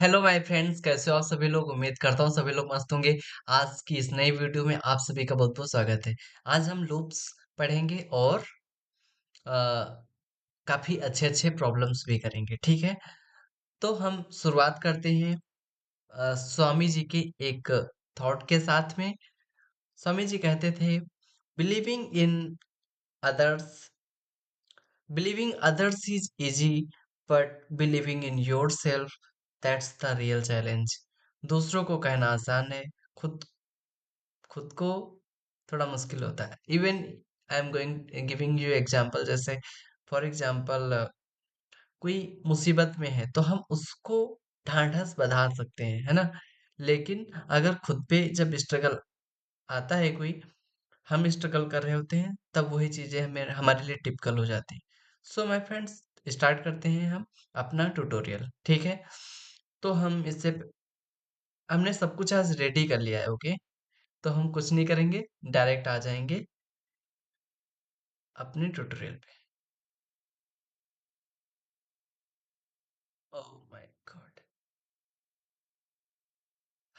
Hello my friends, कैसे हो आप सभी लोग। उम्मीद करता हूँ सभी लोग मस्त होंगे। आज की इस नई वीडियो में आप सभी का बहुत बहुत स्वागत है। आज हम लूप्स पढ़ेंगे और काफी अच्छे अच्छे प्रॉब्लम्स भी करेंगे, ठीक है। तो हम शुरुआत करते हैं स्वामी जी के एक थॉट के साथ में। स्वामी जी कहते थे, believing in others believing others is easy, but believing in yourself, that's the real challenge. दूसरों को कहना आसान है, खुद खुद को थोड़ा मुश्किल होता है। Even I am going giving you example, जैसे फॉर एग्जांपल कोई मुसीबत में है तो हम उसको ढांढस बंधा सकते हैं, है ना। लेकिन अगर खुद पे जब स्ट्रगल आता है, कोई हम स्ट्रगल कर रहे होते हैं, तब वही चीजें हमें हमारे लिए टिपिकल हो जाती हैं। सो माय फ्रेंड्स, स्टार्ट करते हैं हम अपना ट्यूटोरियल, ठीक है। तो हमने सब कुछ आज रेडी कर लिया है, ओके। तो हम कुछ नहीं करेंगे, डायरेक्ट आ जाएंगे अपने ट्यूटोरियल पे। ओह माय गॉड,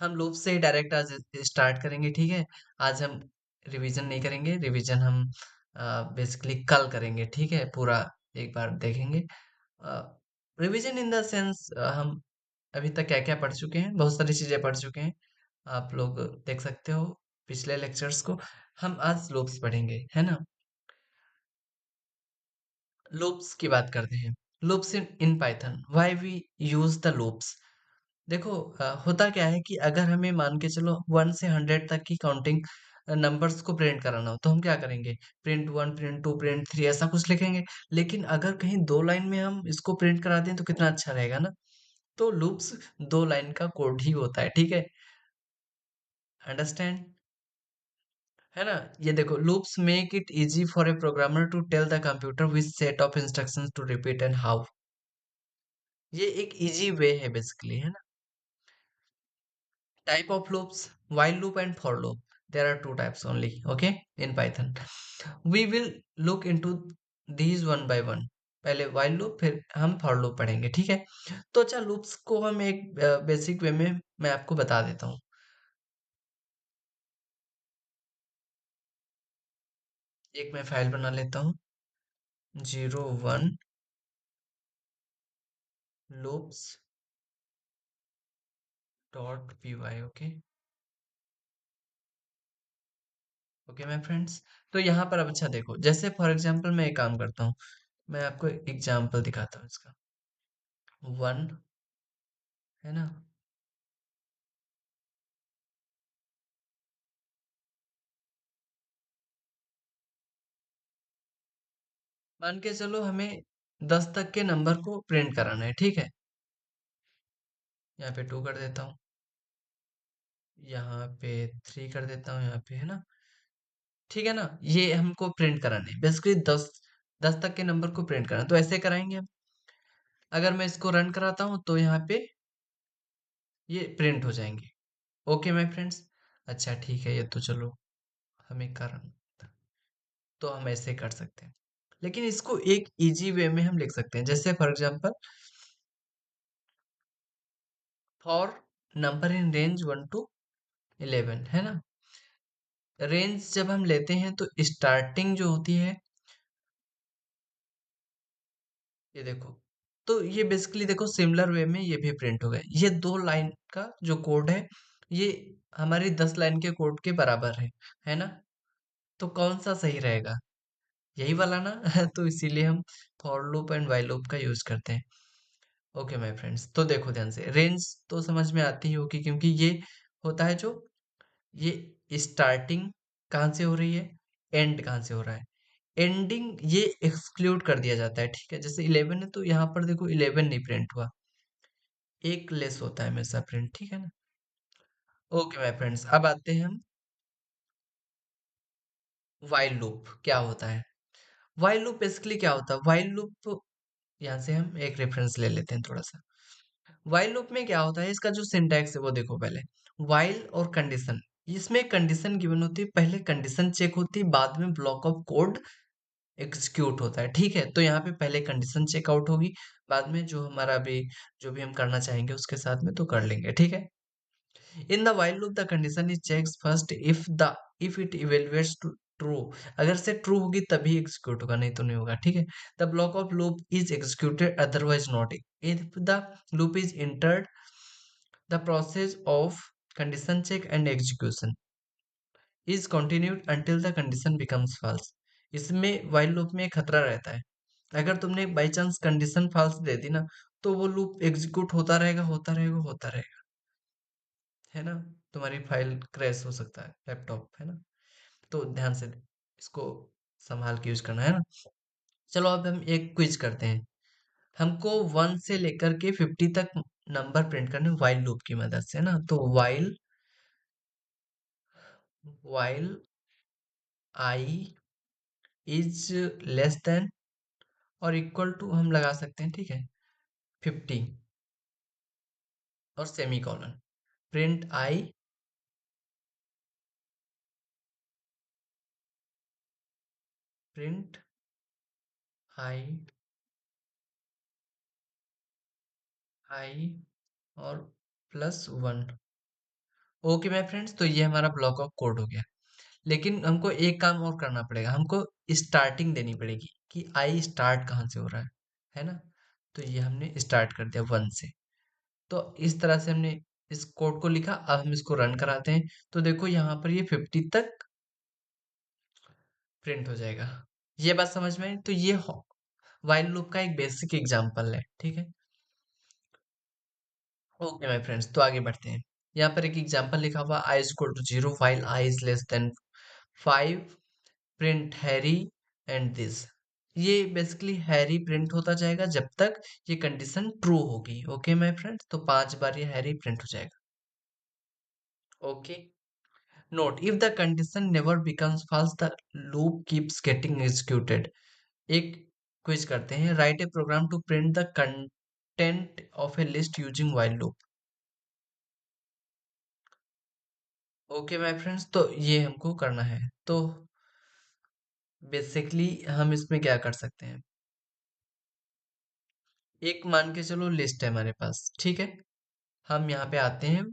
हम लूप से ही डायरेक्ट आज स्टार्ट करेंगे, ठीक है। आज हम रिवीजन नहीं करेंगे, रिवीजन हम बेसिकली कल करेंगे, ठीक है। पूरा एक बार देखेंगे। रिवीजन इन द सेंस, हम अभी तक क्या क्या पढ़ चुके हैं, बहुत सारी चीजें पढ़ चुके हैं। आप लोग देख सकते हो पिछले लेक्चर्स को। हम आज लूप्स पढ़ेंगे, है ना। लूप्स की बात करते हैं। Loops in Python, why we use the loops. देखो, होता क्या है कि अगर हमें मान के चलो 1 से 100 तक की काउंटिंग नंबर्स को प्रिंट कराना हो, तो हम क्या करेंगे, प्रिंट 1, प्रिंट 2, प्रिंट 3 ऐसा कुछ लिखेंगे। लेकिन अगर कहीं 2 लाइन में हम इसको प्रिंट करा दें तो कितना अच्छा रहेगा ना। तो लूप्स 2 लाइन का कोड ही होता है, ठीक है। अंडरस्टैंड, है ना। ये देखो, loops make it easy for a programmer to tell the computer which set of instructions to repeat and how. ये एक इजी वे है बेसिकली, है ना। Type of loops, while loop and for loop. There are two types only, okay, in Python. We will look into these one by one. पहले while loop, फिर हम for loop पढ़ेंगे, ठीक है। तो अच्छा, loops को हम एक बेसिक वे में मैं आपको बता देता हूँ। एक मैं फाइल बना लेता हूँ, 01 loops dot py, okay. Okay my friends, तो यहाँ पर अब अच्छा देखो, जैसे फॉर एग्जांपल मैं एक काम करता हूँ, मैं आपको एग्जांपल दिखाता हूँ इसका। 1, है ना। मान के चलो हमें 10 तक के नंबर को प्रिंट कराना है, ठीक है। यहाँ पे 2 कर देता हूँ, यहाँ पे 3 कर देता हूँ, यहाँ पे, है ना। ठीक है ना, ये हमको प्रिंट कराने हैं बेसिकली 10 तक के नंबर को प्रिंट कराना है, तो ऐसे कराएंगे हम। अगर मैं इसको रन कराता हूँ तो यहाँ पे ये प्रिंट हो जाएंगे। ओके माय फ्रेंड्स, अच्छा ठीक है, ये तो चलो हमें कारण, तो हम ऐसे कर सकते हैं। लेकिन इसको एक इजी वे में हम लिख सकते हैं, जैसे for example, for number in range 1 to 11, है ना। रेंज जब हम लेते हैं तो स्टार्टिंग जो होती है, ये देखो, तो ये बेसिकली देखो सिमिलर वे में ये भी प्रिंट हो गए। ये 2 लाइन का जो कोड है, ये हमारी 10 लाइन के कोड के बराबर है ना। तो कौन सा सही रहेगा, यही वाला ना। तो इसीलिए हम for loop and while loop का यूज करते हैं। ओके माय फ्रेंड्स, तो देखो ध्यान से, रेंज तो समझ में आती ही होगी, क्योंकि ये होता है जो, ये स्टार्टिंग कहाँ से हो रही है, एंड कहाँ से हो रहा है। एंडिंग ये एक्सक्लूड कर दिया जाता है, ठीक है। जैसे 11 है तो यहाँ पर देखो 11 नहीं प्रिंट हुआ, एक लेस होता है हमेशा प्रिंट, ठीक है ना। ओके माय फ्रेंड्स, अब आते हैं हम व्हाइल लूप क्या होता है। व्हाइल लूप बेसिकली क्या होता है, व्हाइल लूप, यहाँ से हम एक रेफरेंस ले लेते हैं थोड़ा सा। व्हाइल लूप में क्या होता है, इसका जो सिंटैक्स है वो देखो पहले। व्हाइल और कंडीशन, इसमें कंडीशन गिवन होती है, पहले कंडीशन चेक होती है, बाद में ब्लॉक ऑफ कोड एग्जीक्यूट होता है, ठीक है। तो यहाँ पे पहले कंडीशन चेकआउट होगी, बाद में जो हमारा अभी जो भी हम करना चाहेंगे उसके साथ में तो कर लेंगे, ठीक है। In the while loop the condition is checks first if it evaluates to true, अगर से ट्रू होगी तभी एग्जीक्यूट होगा, नहीं तो नहीं होगा, ठीक है। The block of loop is executed otherwise not, if the loop is entered the process of condition check and execution is continued until the condition becomes false। इसमें while loop में एक खतरा रहता है, अगर तुमने बाई चांस कंडीशन false दे दी ना, तो वो लूप एग्जीक्यूट होता रहेगा होता रहेगा होता रहेगा, है ना। तुम्हारी फाइल क्रैश हो सकता है, लैपटॉप, है ना। तो ध्यान से इसको संभाल के यूज करना, है ना। चलो अब हम एक क्विज करते हैं। हमको 1 से लेकर के 50 तक नंबर प्रिंट करने वाइल लूप की मदद से, ना। तो while while I is less than और इक्वल टू हम लगा सकते हैं, ठीक है, 50 और semi colon, print print I आई और +1। ओके माय फ्रेंड्स, तो ये हमारा ब्लॉक ऑफ कोड हो गया। लेकिन हमको एक काम और करना पड़ेगा, हमको स्टार्टिंग देनी पड़ेगी कि आई स्टार्ट कहाँ से हो रहा है ना। तो ये हमने स्टार्ट कर दिया 1 से। तो इस तरह से हमने इस कोड को लिखा, अब हम इसको रन कराते हैं। तो देखो यहाँ पर ये 50 तक प्रिंट हो जाएगा। ये बात समझ में आई? तो ये व्हाइल लूप का एक बेसिक एग्जांपल है, ठीक है। ओके माय फ्रेंड्स, तो आगे बढ़ते हैं। यहाँ पर एक एग्जांपल लिखा हुआ i is equal to 0 while i is less than 5, print Harry and this. ये बेसिकली हैरी प्रिंट होता जाएगा जब तक ये कंडीशन ट्रू होगी। ओके माय फ्रेंड्स, तो 5 बार ये हैरी प्रिंट हो जाएगा। Okay, note if the condition never becomes false the loop keeps getting executed. एक क्विज करते हैं, write a program to print the content of a list using while loop. Okay my friends, तो ये हमको करना है। तो बेसिकली हम इसमें क्या कर सकते हैं, एक मान के चलो लिस्ट है हमारे पास, ठीक है। हम यहाँ पे आते हैं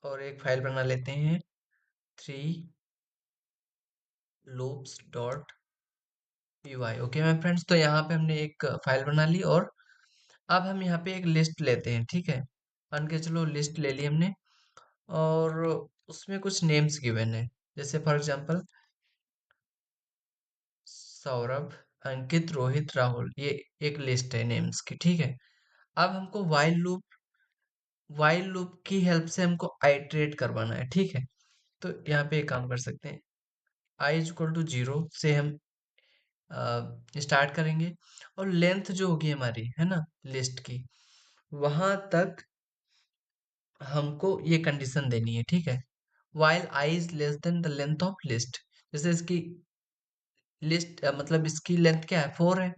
और एक फाइल बना लेते हैं, 3 loops.py। ओके माय फ्रेंड्स, तो यहाँ पे हमने एक फाइल बना ली और अब हम यहाँ पे एक लिस्ट लेते हैं, ठीक है। मान के चलो लिस्ट ले ली हमने और उसमें कुछ नेम्स गिवन है, जैसे फॉर एग्जांपल सौरभ, अंकित, रोहित, राहुल, ये एक लिस्ट है नेम्स की, ठीक है। अब हमको वाइल लूप की हेल्प से हमको आइटरेट करवाना है, ठीक है। तो यहाँ पे एक काम कर सकते हैं, आई इज इक्वल टू 0 से हम स्टार्ट करेंगे और लेंथ जो होगी हमारी, है ना, लिस्ट की, वहां तक हमको ये कंडीशन देनी है, ठीक है। while I is less than the length of list, जैसे इसकी लिस्ट मतलब इसकी लेंथ क्या है, 4 है।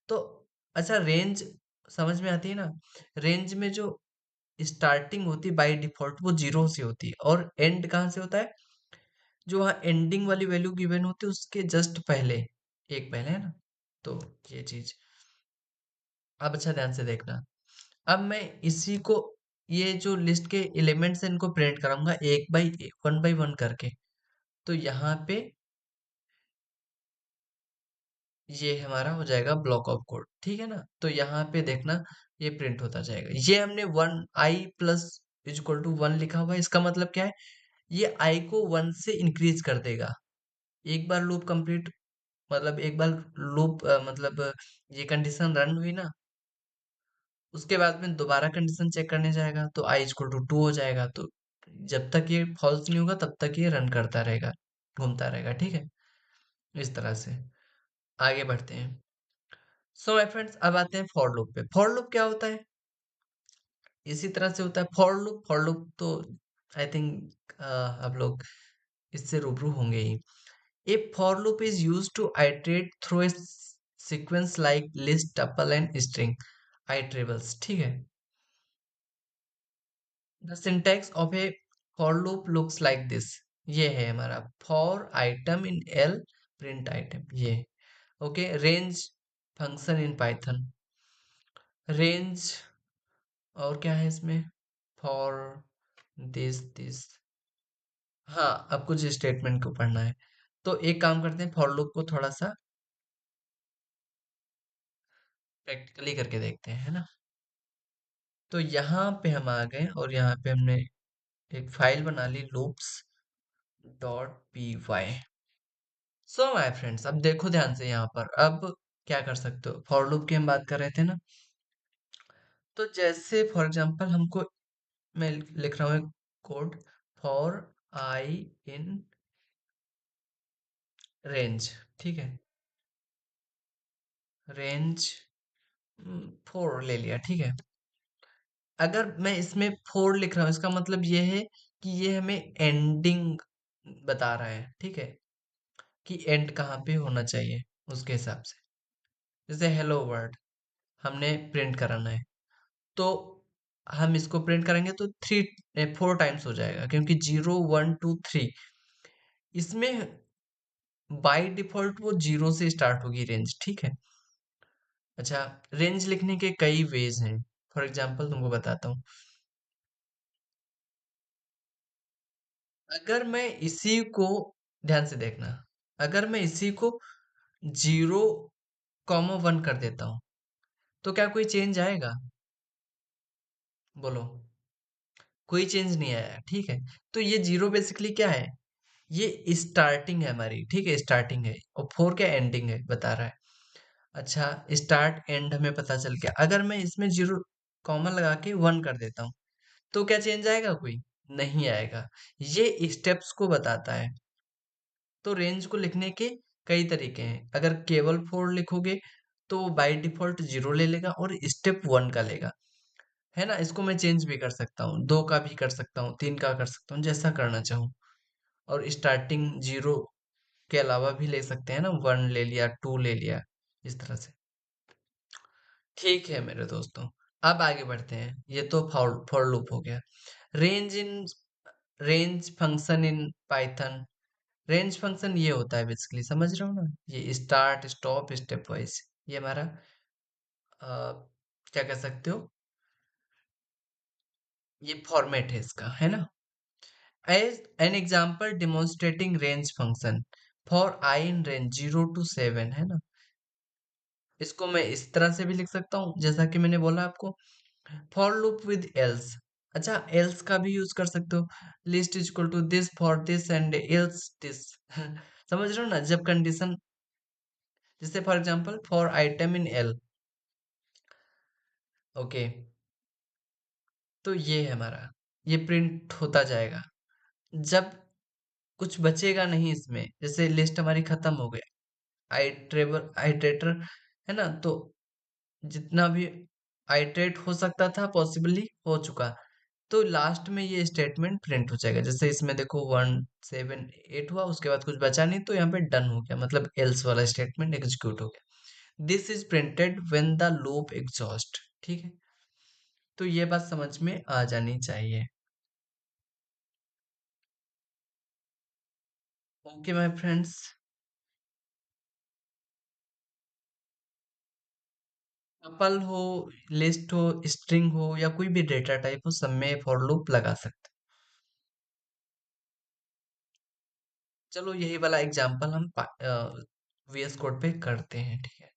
तो अच्छा, रेंज समझ में आती है ना। रेंज में जो स्टार्टिंग होती है बाय डिफॉल्ट वो 0 से होती है और एंड कहाँ से होता है, जो वहाँ एंडिंग वाली वैल्यू गिवन होती है उसके जस्ट पहले, एक पहले, है ना। तो ये चीज अब अच्छा ध्यान से देखना। अब मैं इसी को, ये जो लिस्ट के एलिमेंट्स हैं इनको प्रिंट कराऊंगा एक बाई 1 बाई 1 करके। तो यहाँ पे ये हमारा हो जाएगा ब्लॉक ऑफ कोड, ठीक है ना। तो यहाँ पे देखना ये प्रिंट होता जाएगा। ये हमने 1 i + = 1 लिखा हुआ है, इसका मतलब क्या है, ये i को 1 से इंक्रीज कर देगा। एक बार लूप कंप्लीट, मतलब एक बार लूप मतलब ये कंडीशन रन हुई ना, उसके बाद में दोबारा कंडीशन चेक करने जाएगा तो i = 2 हो जाएगा। तो जब तक ये फॉल्स नहीं होगा तब तक ये रन करता रहेगा, घूमता रहेगा, ठीक है। इस तरह से आगे बढ़ते हैं। सो माय फ्रेंड्स, अब आते हैं फॉर लूप पे। फॉर लूप क्या होता है, इसी तरह से होता है फॉर लूप तो आई थिंक आप लोग इससे रूबरू होंगे ही। A for loop is used to iterate through a sequence like list, tuple and string iterables, ठीक है। The syntax of a for loop looks like this. ये है हमारा for item in l print item ये। Okay, range function in Python, range और क्या है इसमें, फॉर दिस। हाँ, अब कुछ स्टेटमेंट को पढ़ना है, तो एक काम करते हैं, फॉर लूप को थोड़ा सा प्रैक्टिकली करके देखते हैं, है ना। तो यहाँ पे हम आ गए और यहाँ पे हमने एक फाइल बना ली, loops dot P y. So my friends, अब देखो ध्यान से यहाँ पर, अब क्या कर सकते हो, फॉर लूप की हम बात कर रहे थे ना। तो जैसे फॉर एग्जांपल हमको, मैं लिख रहा हूँ code, for i in range, ठीक है, रेंज 4 ले लिया, ठीक है। अगर मैं इसमें 4 लिख रहा हूँ, इसका मतलब ये है कि ये हमें एंडिंग बता रहा है, ठीक है, कि एंड कहाँ पे होना चाहिए उसके हिसाब से। जैसे हेलो वर्ल्ड हमने प्रिंट कराना है, तो हम इसको प्रिंट करेंगे तो 4 टाइम्स हो जाएगा, क्योंकि 0 1 2 3 इसमें बाय डिफॉल्ट वो 0 से स्टार्ट होगी रेंज, ठीक है। अच्छा, रेंज लिखने के कई वेज हैं, फॉर एग्जांपल तुमको बताता हूँ। अगर मैं इसी को, ध्यान से देखना, अगर मैं इसी को 0 1 कर देता हूँ, तो क्या कोई चेंज आएगा, बोलो। कोई चेंज नहीं आया, ठीक है। तो ये 0 बेसिकली क्या है, ये स्टार्टिंग है हमारी, ठीक है, स्टार्टिंग है, और 4 क्या एंडिंग है बता रहा है। अच्छा, स्टार्ट एंड हमें पता चल गया। अगर मैं इसमें 0 लगा के 1 कर देता हूँ, तो क्या चेंज आएगा, कोई नहीं आएगा। ये स्टेप्स को बताता है। तो रेंज को लिखने के कई तरीके हैं। अगर केवल 4 लिखोगे तो बाय डिफॉल्ट 0 ले लेगा और स्टेप 1 का लेगा, है ना। इसको मैं चेंज भी कर सकता हूँ, 2 का भी कर सकता हूँ, 3 का कर सकता हूँ, जैसा करना चाहूँ। और स्टार्टिंग 0 के अलावा भी ले सकते हैं ना, 1 ले लिया, 2 ले लिया, इस तरह से। ठीक है मेरे दोस्तों, अब आगे बढ़ते हैं। ये तो फॉर फॉर लूप हो गया। Range in range function in Python, range function ये होता है बेसिकली, समझ रहे हो ना, ये स्टार्ट स्टॉप स्टेप वाइज, ये हमारा क्या कह सकते हो, ये फॉर्मेट है इसका, है ना। As an example demonstrating range function for i in range 0 to 7, है ना। इसको मैं इस तरह से भी लिख सकता हूँ, जैसा कि मैंने बोला आपको, फॉर लूप विद एल्स। अच्छा, एल्स का भी यूज कर सकते हो, list is equal to this for this and else this. समझ रहे हो ना, जब कंडीशन, जैसे for example for item in L, okay, तो ये है हमारा, ये प्रिंट होता जाएगा जब कुछ बचेगा नहीं इसमें। जैसे लिस्ट हमारी खत्म हो गई, आइट्रेटर, है ना, तो जितना भी आइट्रेट हो सकता था पॉसिबली हो चुका, तो लास्ट में ये स्टेटमेंट प्रिंट हो जाएगा। जैसे इसमें देखो 1 7 8 हुआ, उसके बाद कुछ बचा नहीं, तो यहाँ पे डन हो गया, मतलब एल्स वाला स्टेटमेंट एग्जीक्यूट हो गया। This is printed when the loop exhaust, ठीक है। तो ये बात समझ में आ जानी चाहिए। ओके माय फ्रेंड्स, टपल हो, लिस्ट हो, स्ट्रिंग हो, या कोई भी डेटा टाइप हो, सब में फॉर लूप लगा सकते हैं। चलो यही वाला एग्जांपल हम वीएस कोड पे करते हैं, ठीक है।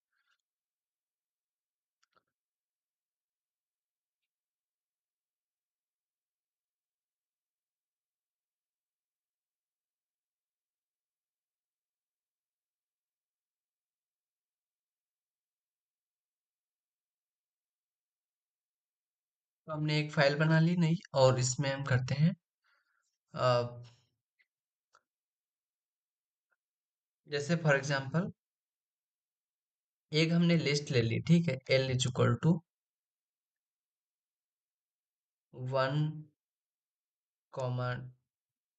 तो हमने एक फाइल बना ली नई, और इसमें हम करते हैं अ, जैसे फॉर एग्जांपल एक हमने लिस्ट ले ली, ठीक है, एल इज इक्वल टू 1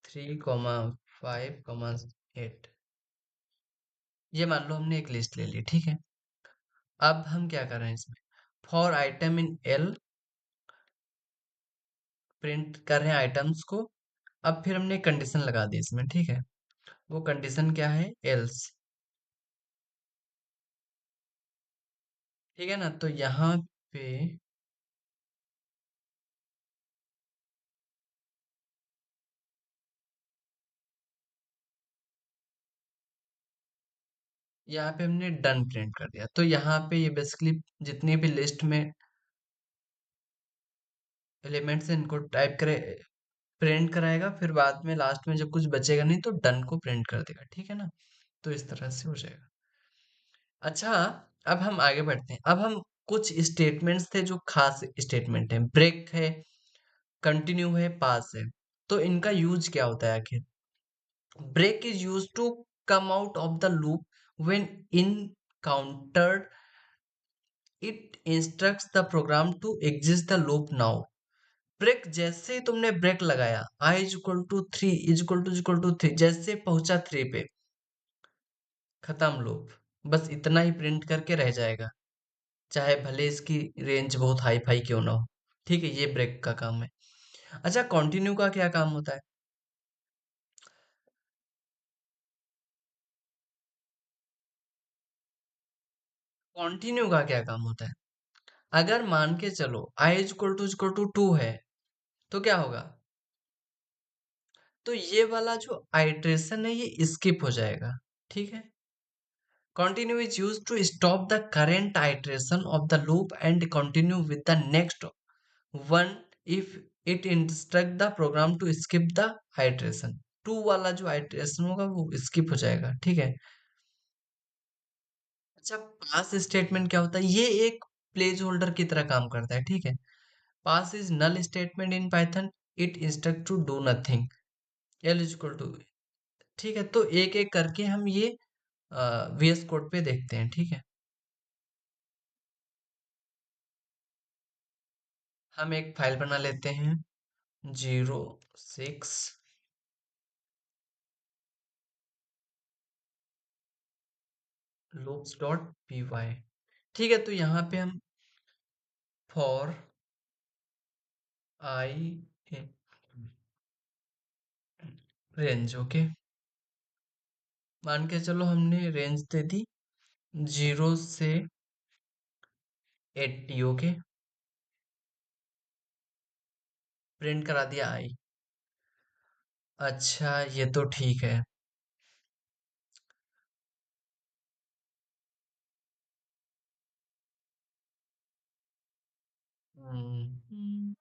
3 5 8। ये मान लो हमने एक लिस्ट ले ली, ठीक है। अब हम क्या कर रहे हैं इसमें, for item in l, print कर रहे हैं आइटम्स को। अब फिर हमने कंडीशन लगा दी इसमें, ठीक है। वो कंडीशन क्या है, एल्स, ठीक है ना? तो पे यहाँ पे हमने डन प्रिंट कर दिया। तो यहाँ पे ये बेसिकली जितनी भी लिस्ट में एलिमेंट्स हैं इनको टाइप करे प्रिंट कराएगा, फिर बाद में लास्ट में जब कुछ बचेगा नहीं तो डन को प्रिंट कर देगा। ठीक है ना? तो इस तरह से हो जाएगा। अच्छा, अब हम आगे बढ़ते हैं। अब हम कुछ स्टेटमेंट्स थे जो खास स्टेटमेंट है, ब्रेक है, कंटिन्यू है, पास है। तो इनका यूज क्या होता है आखिर? Break is used to come out of the loop when encountered. It instructs the program to exit the loop now. Break जैसे ही तुमने ब्रेक लगाया, i is equal to three is equal to three, जैसे पहुंचा three पे, खत्म loop. बस इतना ही प्रिंट करके रह जाएगा, चाहे भले इसकी रेंज बहुत हाई फाई क्यों ना हो। ठीक है, ये ब्रेक का काम है। अच्छा, कंटिन्यू का क्या काम होता है? कंटिन्यू का क्या काम होता है? अगर मान के चलो i is equal to two है, तो क्या होगा? तो ये वाला जो आइट्रेशन है ये स्किप हो जाएगा। ठीक है, continue is used to stop the current iteration of the loop and continue with the next one if it instruct the program to skip the iteration। Two वाला जो आइट्रेशन होगा वो स्किप हो जाएगा। ठीक है। अच्छा, पास स्टेटमेंट क्या होता है? ये एक प्लेस होल्डर की तरह काम करता है। ठीक है, pass is null statement in Python. It instruct to do nothing. L is equal to. ठीक है, तो एक एक करके हम ये वीएस कोड पे देखते हैं। ठीक है, हम एक फाइल बना लेते हैं, 06 loops डॉट पी वाई। ठीक है, तो यहाँ पे हम फॉर आई रेंज, ओके, मान के चलो हमने रेंज दे दी 0 से 80। ओके, प्रिंट करा दिया आई। अच्छा, ये तो ठीक है। हम्म, हम्म,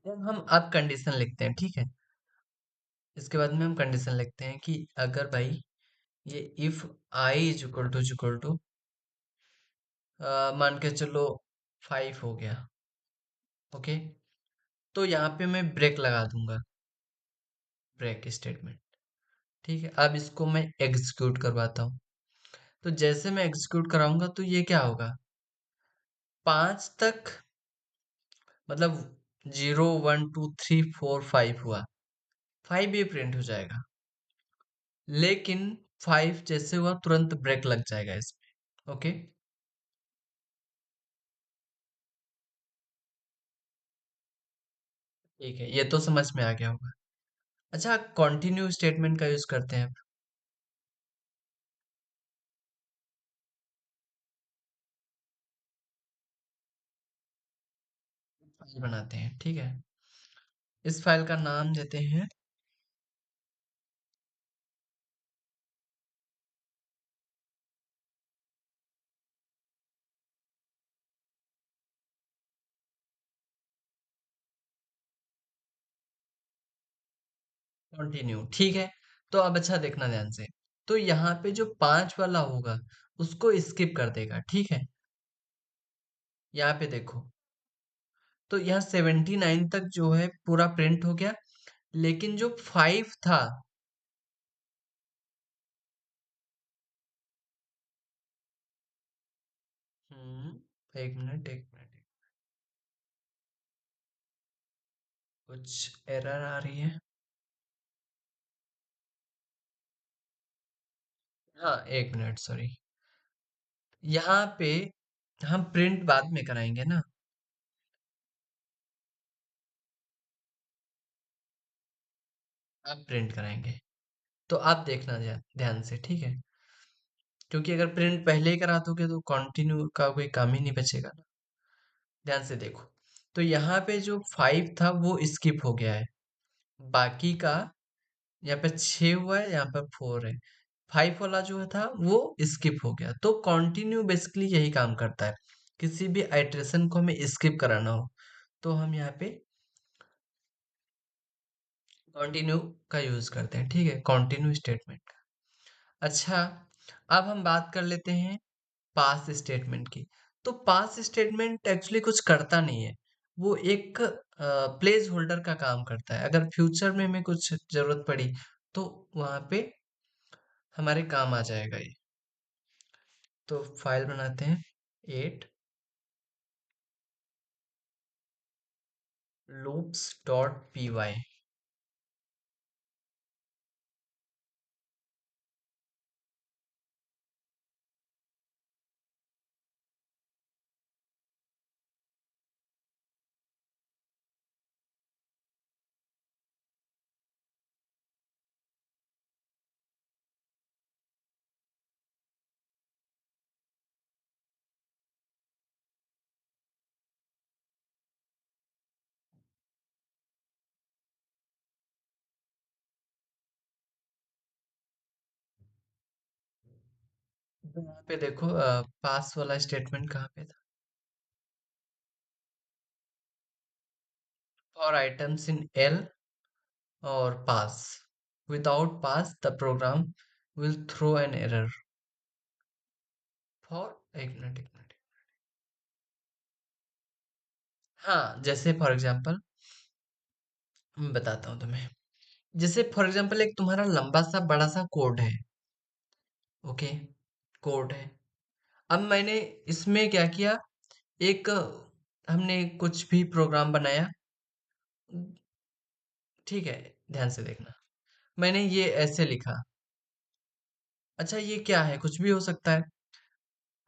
हम अब कंडीशन लिखते हैं। ठीक है, इसके बाद में हम कंडीशन लिखते हैं कि अगर भाई ये if i is equal to मान के चलो 5 हो गया। ओके, तो यहाँ पे मैं ब्रेक लगा दूंगा, ब्रेक स्टेटमेंट। ठीक है, अब इसको मैं एग्जीक्यूट करवाता हूँ। तो जैसे मैं एग्जीक्यूट कराऊंगा तो ये क्या होगा? 5 तक, मतलब 0 1 2 3 4 5 हुआ, 5 ये प्रिंट हो जाएगा। लेकिन 5 जैसे हुआ तुरंत ब्रेक लग जाएगा इसमें। ओके, ठीक है, ये तो समझ में आ गया होगा। अच्छा, कंटिन्यू स्टेटमेंट का यूज करते हैं। फाइल बनाते हैं। ठीक है, इस फाइल का नाम देते हैं कंटिन्यू। ठीक है, तो अब अच्छा देखना ध्यान से। तो यहाँ पे जो 5 वाला होगा उसको स्किप कर देगा। ठीक है, यहाँ पे देखो, तो यहाँ 79 तक जो है पूरा प्रिंट हो गया, लेकिन जो 5 था, एक मिनट एक मिनट, कुछ एरर आ रही है। हाँ, एक मिनट, सॉरी। यहाँ पे हम प्रिंट बाद में कराएंगे ना। आप प्रिंट कराएंगे। तो आप देखना ध्यान से, ठीक है? क्योंकि अगर प्रिंट पहले ही करा दोगे तो कंटिन्यू का कोई काम ही नहीं बचेगा ना। ध्यान से देखो। तो यहाँ पे जो 5 था वो स्किप हो गया है। बाकी का यहाँ पे 6 हुआ है, यहाँ पे 4 है। 5 वाला जो था वो स्किप हो गया। तो कंटिन्यू बेसिकली यही काम करता है। किसी भी आइटरेशन को हमें स्किप कराना हो तो हम यहाँ पे कंटिन्यू का यूज करते हैं, ठीक है? Continue statement. अच्छा, अब हम बात कर लेते हैं पास स्टेटमेंट की। तो पास स्टेटमेंट एक्चुअली कुछ करता नहीं है। वो एक प्लेस होल्डर का काम करता है। अगर फ्यूचर में हमें कुछ जरूरत पड़ी तो वहां पे हमारे काम आ जाएगा ये। तो फाइल बनाते हैं 8 loops.py। तो यहाँ पे देखो पास वाला स्टेटमेंट कहाँ पे था? फॉर आइटम्स इन एल और pass. Without pass the program will throw an error. For एक मिनट। हाँ, जैसे फॉर एग्जांपल मैं बताता हूँ तुम्हें। जैसे फॉर एग्जांपल एक तुम्हारा लंबा सा बड़ा सा कोड है। ओके, कोड है। अब मैंने इसमें क्या किया, एक हमने कुछ भी प्रोग्राम बनाया, ठीक है? ध्यान से देखना। मैंने ये ऐसे लिखा। अच्छा, ये क्या है? कुछ भी हो सकता है।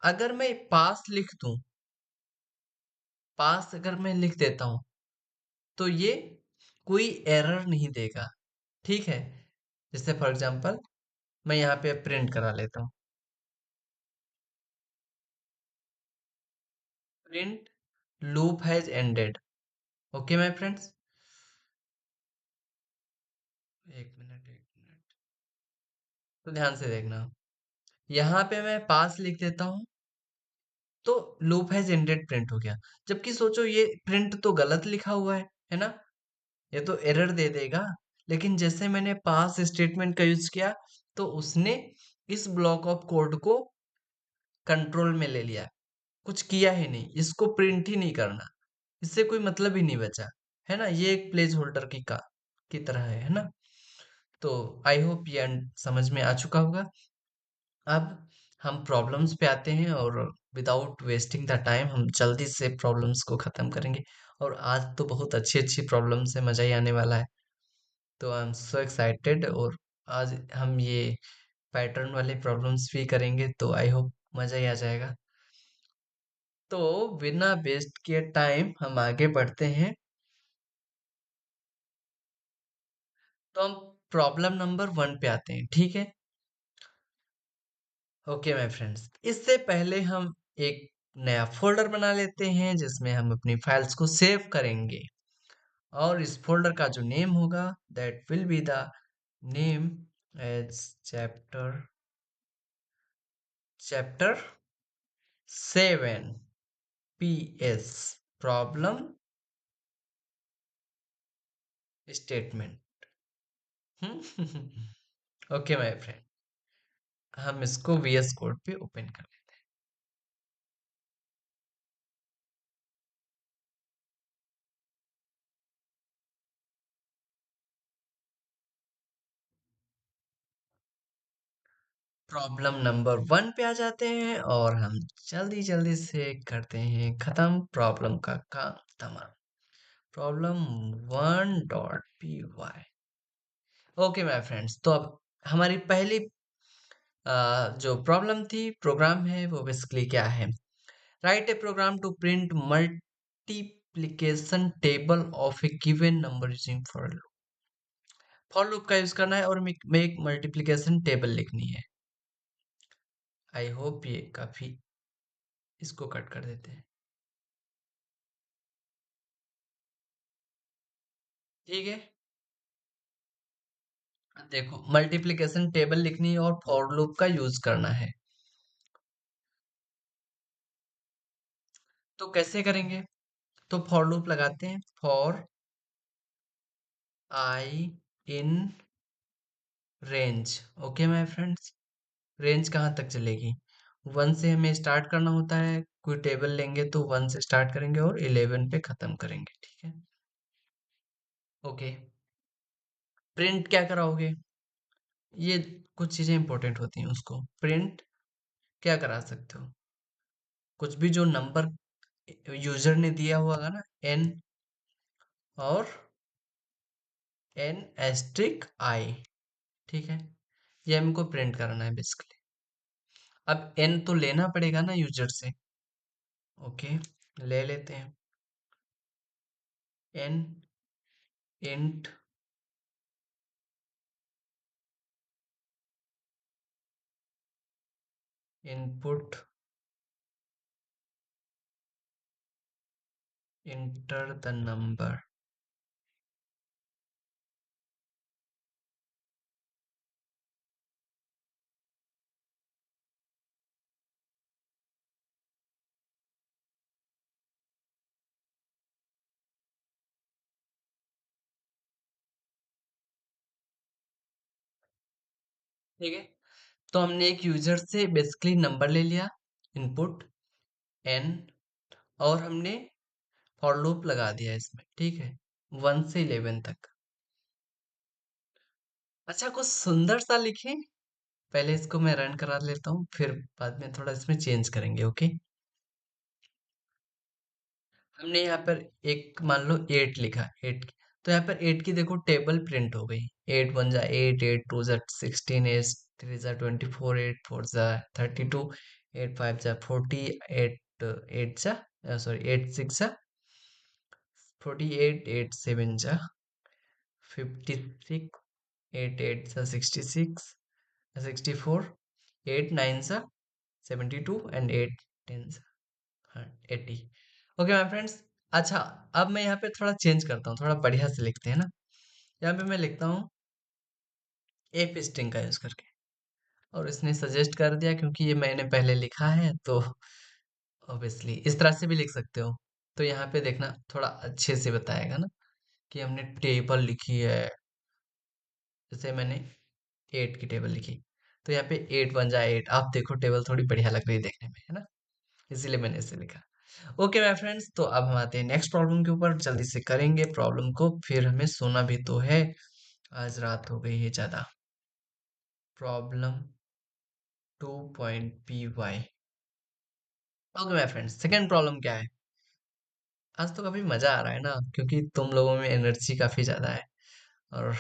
अगर मैं पास लिख दूं, पास अगर मैं लिख देता हूं तो ये कोई एरर नहीं देगा, ठीक है? जैसे फॉर एग्जांपल मैं यहाँ पे प्रिंट करा लेता हूँ। Print loop has ended. Okay my friends, एक मिनट। तो ध्यान से देखना। यहाँ पे मैं पास लिख देता हूँ तो लूप हैज एंडेड प्रिंट हो गया। जबकि सोचो ये प्रिंट तो गलत लिखा हुआ है ना? ये तो एरर दे देगा। लेकिन जैसे मैंने पास स्टेटमेंट का यूज किया तो उसने इस ब्लॉक ऑफ कोड को कंट्रोल में ले लिया। कुछ किया ही नहीं, इसको प्रिंट ही नहीं करना। इससे कोई मतलब ही नहीं बचा, है ना? ये एक प्लेस होल्डर की तरह है ना? तो आई होप ये समझ में आ चुका होगा। अब हम प्रॉब्लम्स पे आते हैं और विदाउट वेस्टिंग द टाइम हम जल्दी से प्रॉब्लम्स को खत्म करेंगे। और आज तो बहुत अच्छी अच्छी प्रॉब्लम्स है, मजा ही आने वाला है। तो आई एम सो एक्साइटेड। और आज हम ये पैटर्न वाले प्रॉब्लम्स भी करेंगे तो आई होप मजा ही आ जाएगा। तो बिना वेस्ट किए टाइम हम आगे बढ़ते हैं। तो हम प्रॉब्लम नंबर 1 पे आते हैं, ठीक है? ओके माय फ्रेंड्स, इससे पहले हम एक नया फोल्डर बना लेते हैं जिसमें हम अपनी फाइल्स को सेव करेंगे। और इस फोल्डर का जो नेम होगा that will be the name as chapter 7 PS problem statement. Okay my friend, हम इसको VS कोड पे ओपन कर लेते हैं। प्रॉब्लम नंबर 1 पे आ जाते हैं और हम जल्दी जल्दी से करते हैं खत्म प्रॉब्लम का काम तमाम। Problem 1.py। Okay my friends, तो अब हमारी पहली जो प्रॉब्लम थी, प्रोग्राम है, वो बेसिकली क्या है? Write a program to print multiplication table of a given number using for loop. For loop का यूज करना है और में एक मल्टीप्लिकेशन टेबल लिखनी है। आई होप ये काफी, इसको कट कर देते हैं। ठीक है, देखो मल्टीप्लिकेशन टेबल लिखनी है और फॉर लूप का यूज करना है। तो कैसे करेंगे? तो फॉर लूप लगाते हैं, for i in range. Okay my friends, range कहाँ तक चलेगी? 1 से हमें स्टार्ट करना होता है, कोई टेबल लेंगे तो 1 से स्टार्ट करेंगे और 11 पे खत्म करेंगे। ठीक है, ओके। प्रिंट क्या कराओगे? ये कुछ चीजें इंपॉर्टेंट होती हैं, उसको प्रिंट क्या करा सकते हो? कुछ भी जो नंबर यूजर ने दिया होगा ना, एन और एन एस्ट्रिक आई, ठीक है, ये हमको प्रिंट करना है बेसिकली। अब एन तो लेना पड़ेगा ना यूजर से। ओके, ले लेते हैं। An int input enter the number. ठीक है, तो हमने एक यूजर से बेसिकली नंबर ले लिया, इनपुट एन, और हमने फॉर लूप लगा दिया इसमें। ठीक है, 1 से 11 तक। अच्छा, कुछ सुंदर सा लिखें। पहले इसको मैं रन करा लेता हूँ, फिर बाद में थोड़ा इसमें चेंज करेंगे। ओके, हमने यहाँ पर एक मान लो 8 लिखा, 8, तो यहाँ पर 8 की देखो टेबल प्रिंट हो गई। 8 1 जा 8, 8 2 जा 16, 8 3 जा 24, 8 4 जा 32, 8 5 जा 40, 8 8 जा सॉरी 8 6 जा 48, 8 7 जा 56, 8 8 जा 66, 64, 8 9 जा 72 एंड 8 10 जा, हाँ 80। Okay my friends. अच्छा, अब मैं यहाँ पे थोड़ा चेंज करता हूँ, थोड़ा बढ़िया से लिखते हैं ना। यहाँ पे मैं लिखता हूँ एफ स्ट्रिंग का यूज करके, और इसने सजेस्ट कर दिया क्योंकि ये मैंने पहले लिखा है, तो ऑब्वियसली इस तरह से भी लिख सकते हो। तो यहाँ पे देखना थोड़ा अच्छे से बताएगा ना कि हमने टेबल लिखी है। जैसे मैंने 8 की टेबल लिखी, तो यहाँ पे 8 बन जाए 8, आप देखो टेबल थोड़ी बढ़िया लग रही है देखने में, है ना, इसीलिए मैंने इसे लिखा। ओके माय फ्रेंड्स, तो अब हम आते हैं नेक्स्ट प्रॉब्लम के ऊपर। जल्दी से करेंगे प्रॉब्लम को, फिर हमें सोना भी तो है, आज रात हो गई है ज्यादा। Problem 2.py। Okay my friends, second problem क्या है? आज तो काफी मजा आ रहा है ना, क्योंकि तुम लोगों में एनर्जी काफी ज्यादा है। और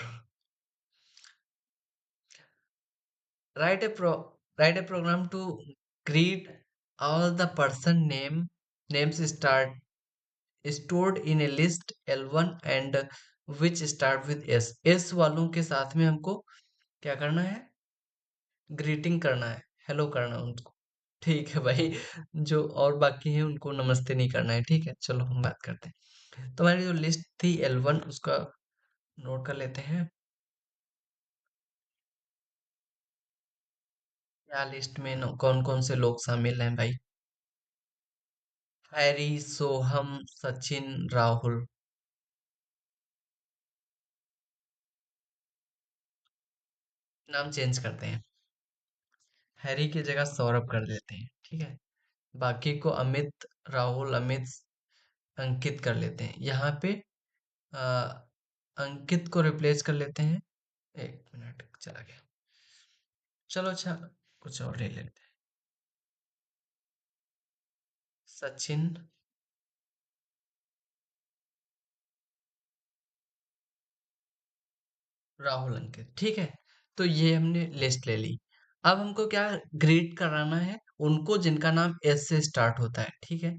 write a pro write a program to greet all the person names start stored in a list L1 and which start with S। S वालों के साथ में हमको क्या करना है? ग्रीटिंग करना है, हेलो करना है उनको। ठीक है भाई, जो और बाकी हैं उनको नमस्ते नहीं करना है। ठीक है, चलो हम बात करते हैं। तो हमारी जो लिस्ट थी L1, उसका नोट कर लेते हैं। क्या लिस्ट में कौन कौन से लोग शामिल हैं भाई? हैरी, सोहम, सचिन, राहुल। नाम चेंज करते हैं, हैरी की जगह सौरभ कर देते हैं। ठीक है, बाकी को अमित, राहुल, अमित, अंकित कर लेते हैं। यहाँ पे अ, अंकित को रिप्लेस कर लेते हैं। एक मिनट, चला गया। चलो अच्छा, कुछ और ले लेते हैं। सचिन, राहुल, अंकित। ठीक है, तो ये हमने लिस्ट ले ली। अब हमको क्या ग्रीट कराना है? उनको जिनका नाम एस से स्टार्ट होता है। ठीक है,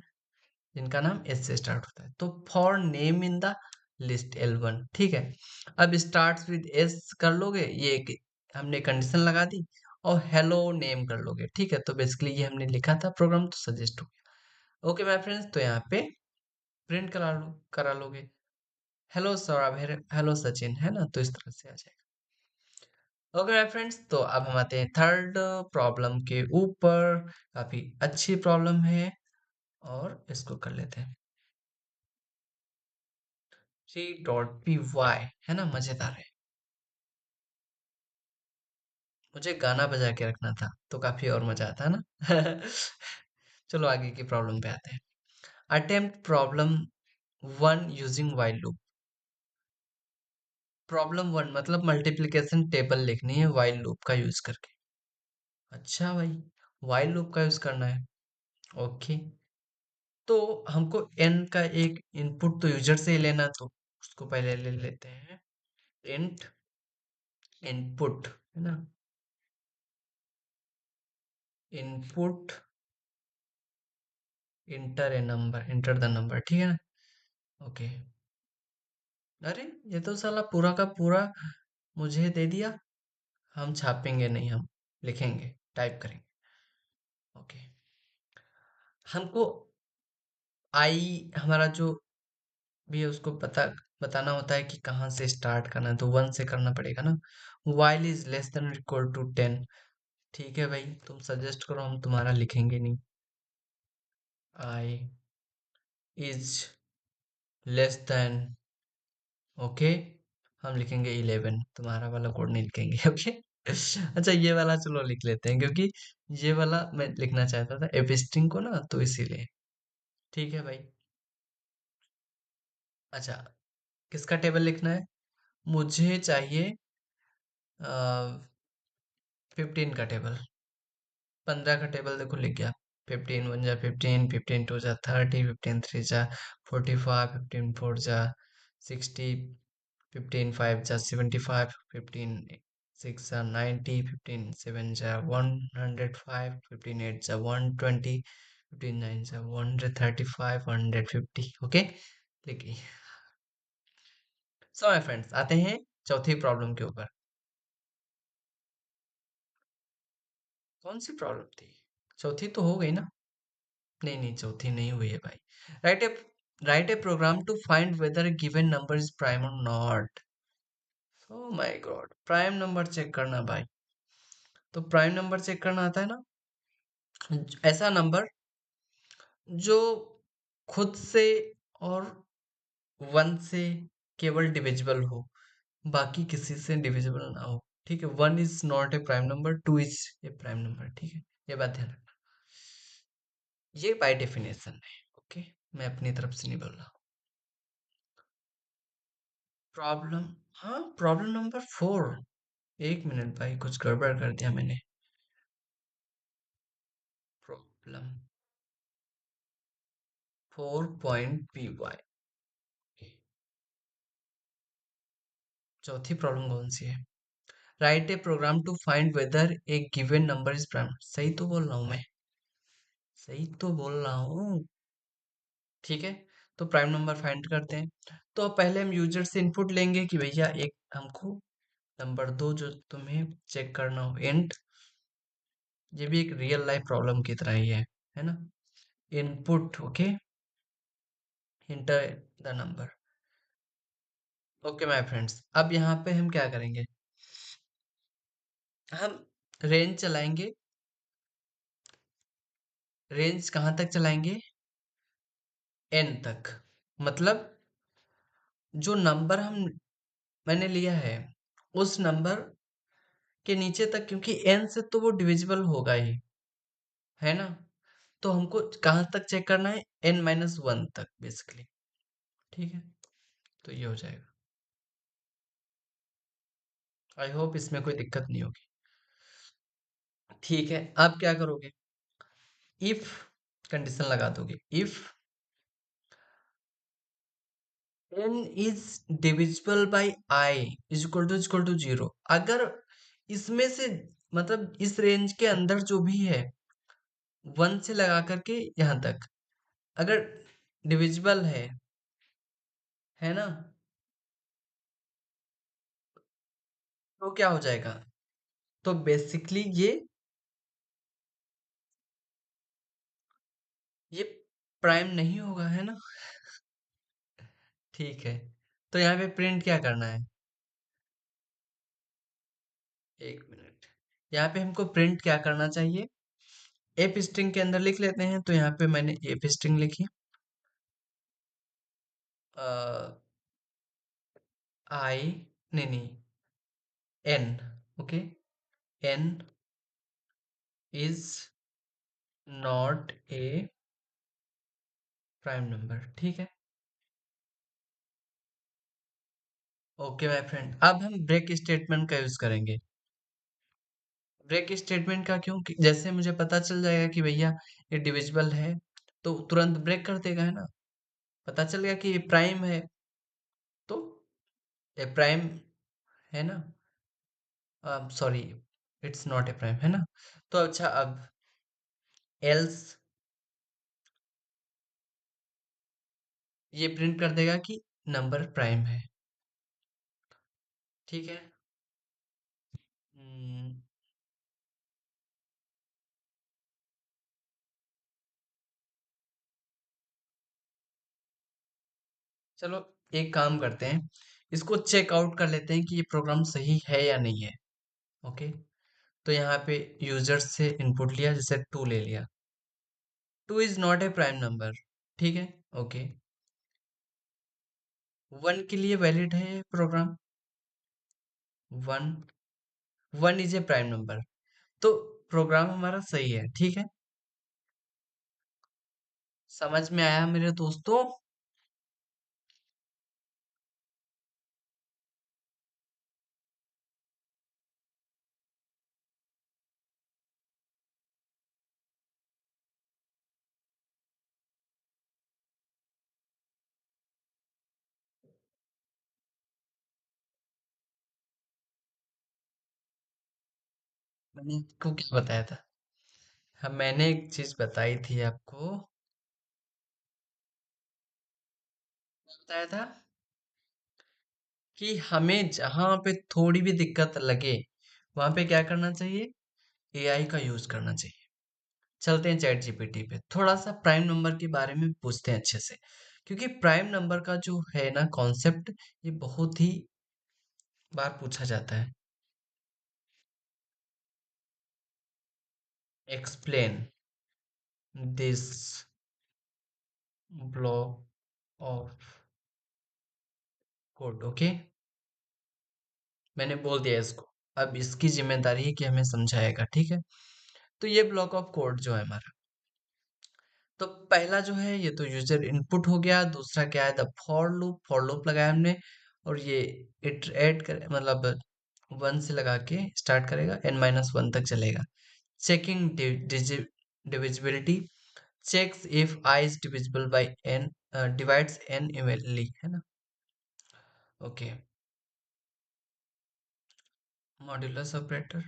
जिनका नाम एस से स्टार्ट होता है। तो for name in the list L1, ठीक है। अब स्टार्ट्स विद एस कर लोगे, ये एक हमने कंडीशन लगा दी, और हेलो नेम कर लोगे, ठीक है। तो बेसिकली ये हमने लिखा था प्रोग्राम, तो सजेस्ट हो गया। ओके माय फ्रेंड्स, तो यहाँ पे प्रिंट करा लोगे, हेलो सौरभ, हेलो सचिन, है ना, तो इस तरह से आ जाएगा। ओके माय फ्रेंड्स, तो अब हम आते हैं थर्ड प्रॉब्लम के ऊपर। काफी अच्छी प्रॉब्लम है, और इसको कर लेते हैं। C.py, है ना, मजेदार है। मुझे गाना बजा के रखना था तो काफी और मजा आता है ना। चलो आगे की प्रॉब्लम पे आते हैं। Attempt problem 1 using while loop. Problem 1 मतलब मल्टीप्लिकेशन टेबल लिखनी है while लूप का यूज करके। अच्छा भाई, while लूप का यूज करना है, ओके। तो हमको n का एक इनपुट तो यूजर से ही लेना, तो उसको पहले ले लेते हैं। इंट इनपुट, है ना, इनपुट इंटर द नंबर, ठीक है ना, ओके। अरे ये तो साला पूरा का पूरा मुझे दे दिया। हम छापेंगे नहीं, हम लिखेंगे, टाइप करेंगे, ओके। हमको आई हमारा जो भी है उसको बताना होता है कि कहाँ से स्टार्ट करना है, तो 1 से करना पड़ेगा ना। while is less than equal to 10, ठीक है भाई, तुम सजेस्ट करो, हम तुम्हारा लिखेंगे नहीं। आई इज लेस देन, ओके, हम लिखेंगे 11, तुम्हारा वाला कोड नहीं लिखेंगे। ओके। अच्छा ये वाला चलो लिख लेते हैं, क्योंकि ये वाला मैं लिखना चाहता था एपिस्टिंग को ना, तो इसीलिए। ठीक है भाई। अच्छा, किसका टेबल लिखना है? मुझे चाहिए 15 का टेबल। 15 का टेबल देखो लिख गया। 15 1 जा 15, 15 2 जा 30, 15 3 जा 45, 15 4 जा 60, 15 5 जा 75, 15 6 जा 90, 15 7 जा 105, 15 8 जा 120, 15 9 जा 135, 150, ओके। देखिए, सो माय फ्रेंड्स, आते हैं चौथी प्रॉब्लम के ऊपर। कौन सी प्रॉब्लम थी? चौथी तो हो गई ना? नहीं नहीं, चौथी नहीं हुई है भाई। Write a write a program to find whether a given number is prime or not। Oh my god, prime number check करना भाई। तो प्राइम नंबर चेक करना आता है ना, ऐसा नंबर जो खुद से और 1 से केवल डिविजिबल हो, बाकी किसी से डिविजिबल ना हो, ठीक है। 1 is not a prime number, 2 is a prime number, ठीक है। ये बात ध्यान रखना, ये बाय डेफिनेशन है, ओके। मैं अपनी तरफ से नहीं बोल रहा। प्रॉब्लम, हाँ, प्रॉब्लम नंबर 4। एक मिनट भाई, कुछ गड़बड़ कर दिया मैंने। प्रॉब्लम 4.py, चौथी प्रॉब्लम कौन सी है? Write a program to find whether a given number is prime. सही तो बोल रहा हूँ मैं, सही तो बोल रहा हूँ, ठीक है। तो प्राइम नंबर फाइंड करते हैं। तो अब पहले हम यूजर से इनपुट लेंगे कि भैया एक हमको नंबर दो जो तुम्हें चेक करना हो, इंट। ये भी एक रियल लाइफ प्रॉब्लम की तरह ही है ना। Input, okay, inter the number, okay my friends. अब यहाँ पे हम क्या करेंगे, हम रेंज चलाएंगे। रेंज कहाँ तक चलाएंगे? n तक। मतलब जो नंबर मैंने लिया है, उस नंबर के नीचे तक, क्योंकि n से तो वो डिविजिबल होगा ही, है ना। तो हमको कहाँ तक चेक करना है? n-1 तक बेसिकली, ठीक है। तो ये हो जाएगा। आई होप इसमें कोई दिक्कत नहीं होगी। ठीक है, अब क्या करोगे? इफ कंडीशन लगा दोगे, if n is divisible by i is equal to 0। अगर इसमें से, मतलब इस रेंज के अंदर जो भी है, 1 से लगा करके यहाँ तक, अगर डिविजिबल है ना, तो क्या हो जाएगा? तो बेसिकली ये प्राइम नहीं होगा, है ना? ठीक है। तो यहाँ पे प्रिंट क्या करना है? एक मिनट। यहाँ पे हमको प्रिंट क्या करना चाहिए? एफ स्ट्रिंग के अंदर लिख लेते हैं। तो यहाँ पे मैंने एफ स्ट्रिंग लिखी। आई, नहीं नहीं, n. Okay. N is not a prime number. ठीक है। ओके माय फ्रेंड, अब हम ब्रेक स्टेटमेंट का यूज करेंगे। ब्रेक स्टेटमेंट का क्यों? जैसे मुझे पता चल जाएगा कि भैया ये डिविजिबल है, तो तुरंत ब्रेक कर देगा, है ना? पता चल गया कि ये प्राइम है, तो ये प्राइम है ना? Sorry, it's not a prime, है ना? तो अच्छा, अब एल्स ये प्रिंट कर देगा कि नंबर प्राइम है। ठीक है। हम्म, चलो एक काम करते हैं, इसको चेक आउट कर लेते हैं कि ये प्रोग्राम सही है या नहीं है। ओके। तो यहाँ पे यूजर से इनपुट लिया, जैसे 2 ले लिया। 2 is not a prime number. ठीक है। ओके। 1 के लिए वैलिड है ये प्रोग्राम। 1, 1 इज ए प्राइम नंबर। तो प्रोग्राम हमारा सही है। ठीक है। समझ में आया मेरे दोस्तों? मैंने आपको क्या बताया था? हाँ, मैंने एक चीज बताई थी आपको। क्या बताया था? कि हमें जहां पे थोड़ी भी दिक्कत लगे, वहां पे क्या करना चाहिए? एआई का यूज करना चाहिए। चलते हैं चैट जीपीटी पे, थोड़ा सा प्राइम नंबर के बारे में पूछते हैं अच्छे से। क्योंकि प्राइम नंबर का जो है ना कॉन्सेप्ट, ये बहुत ही बार पूछा जाता है। Explain this block of code. Okay, मैंने बोल दिया इसको। अब इसकी जिम्मेदारी है कि हमें समझाएगा। ठीक है। तो ये ब्लॉक ऑफ कोड जो है हमारा, तो पहला जो है ये तो यूजर इनपुट हो गया। दूसरा क्या है? द फॉर लूप लगाया हमने। और ये इटरेट कर, मतलब 1 से लगा के स्टार्ट करेगा, n-1 तक चलेगा। Checking divisibility, checks if I is divisible by n, divides n evenly, है ना? Okay. Modulus operator,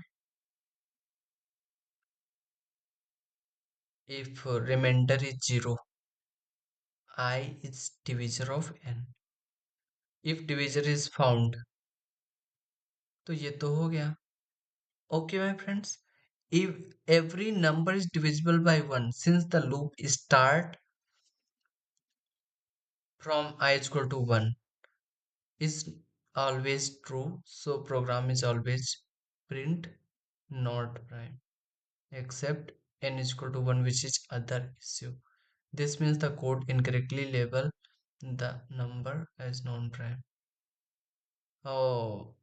if remainder is 0, I is divisor of n, if divisor is found। तो ये तो हो गया। Okay my friends, if every number is divisible by 1, since the loop start from I is equal to 1 is always true, so program is always print not prime except n is equal to 1, which is other issue. This means the code incorrectly label the number as non-prime. ओ,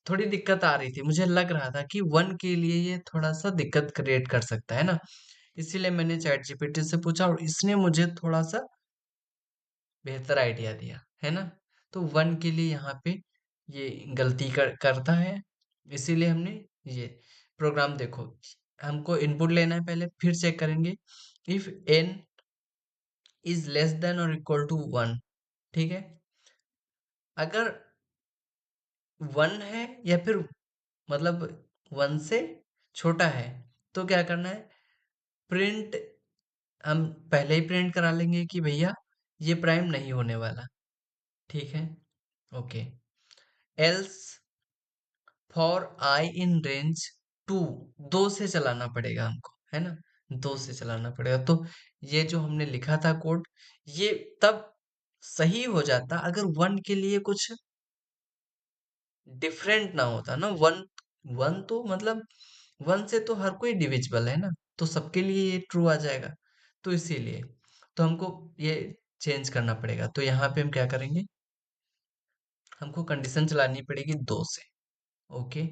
थोड़ी दिक्कत आ रही थी, मुझे लग रहा था कि 1 के लिए ये थोड़ा सा दिक्कत क्रिएट कर सकता है ना। इसीलिए मैंने चैट जीपीटी से पूछा और इसने मुझे थोड़ा सा बेहतर आइडिया दिया, है ना? तो 1 के लिए यहाँ पे ये गलती करता है। इसीलिए हमने ये प्रोग्राम देखो, हमको इनपुट लेना है पहले, फिर चेक करेंगे if n is less than और इक्वल टू 1। ठीक है। अगर 1 है या फिर मतलब 1 से छोटा है, तो क्या करना है? प्रिंट, हम पहले ही प्रिंट करा लेंगे कि भैया ये प्राइम नहीं होने वाला। ठीक है। Okay. Else for i in range two, दो से चलाना पड़ेगा हमको, है ना, दो से चलाना पड़ेगा। तो ये जो हमने लिखा था कोड, ये तब सही हो जाता अगर वन के लिए कुछ डिफरेंट ना होता ना। वन, वन तो मतलब वन से तो हर कोई डिविजिबल है ना, तो सबके लिए ये ट्रू आ जाएगा। तो इसीलिए तो हमको ये चेंज करना पड़ेगा। तो यहाँ पे हम क्या करेंगे, हमको कंडीशन चलानी पड़ेगी दो से। ओके,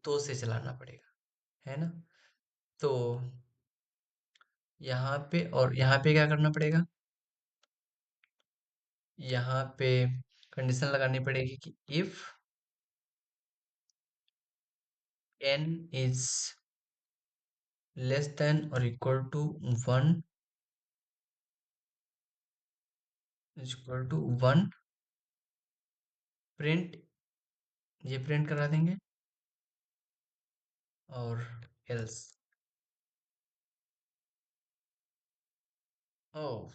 दो से चलाना पड़ेगा, है ना। तो यहाँ पे और यहाँ पे क्या करना पड़ेगा, यहाँ पे कंडीशन लगानी पड़ेगी कि if n is less than और equal to one, is equal to one, print, ये प्रिंट करा देंगे, और एल्स। ओ,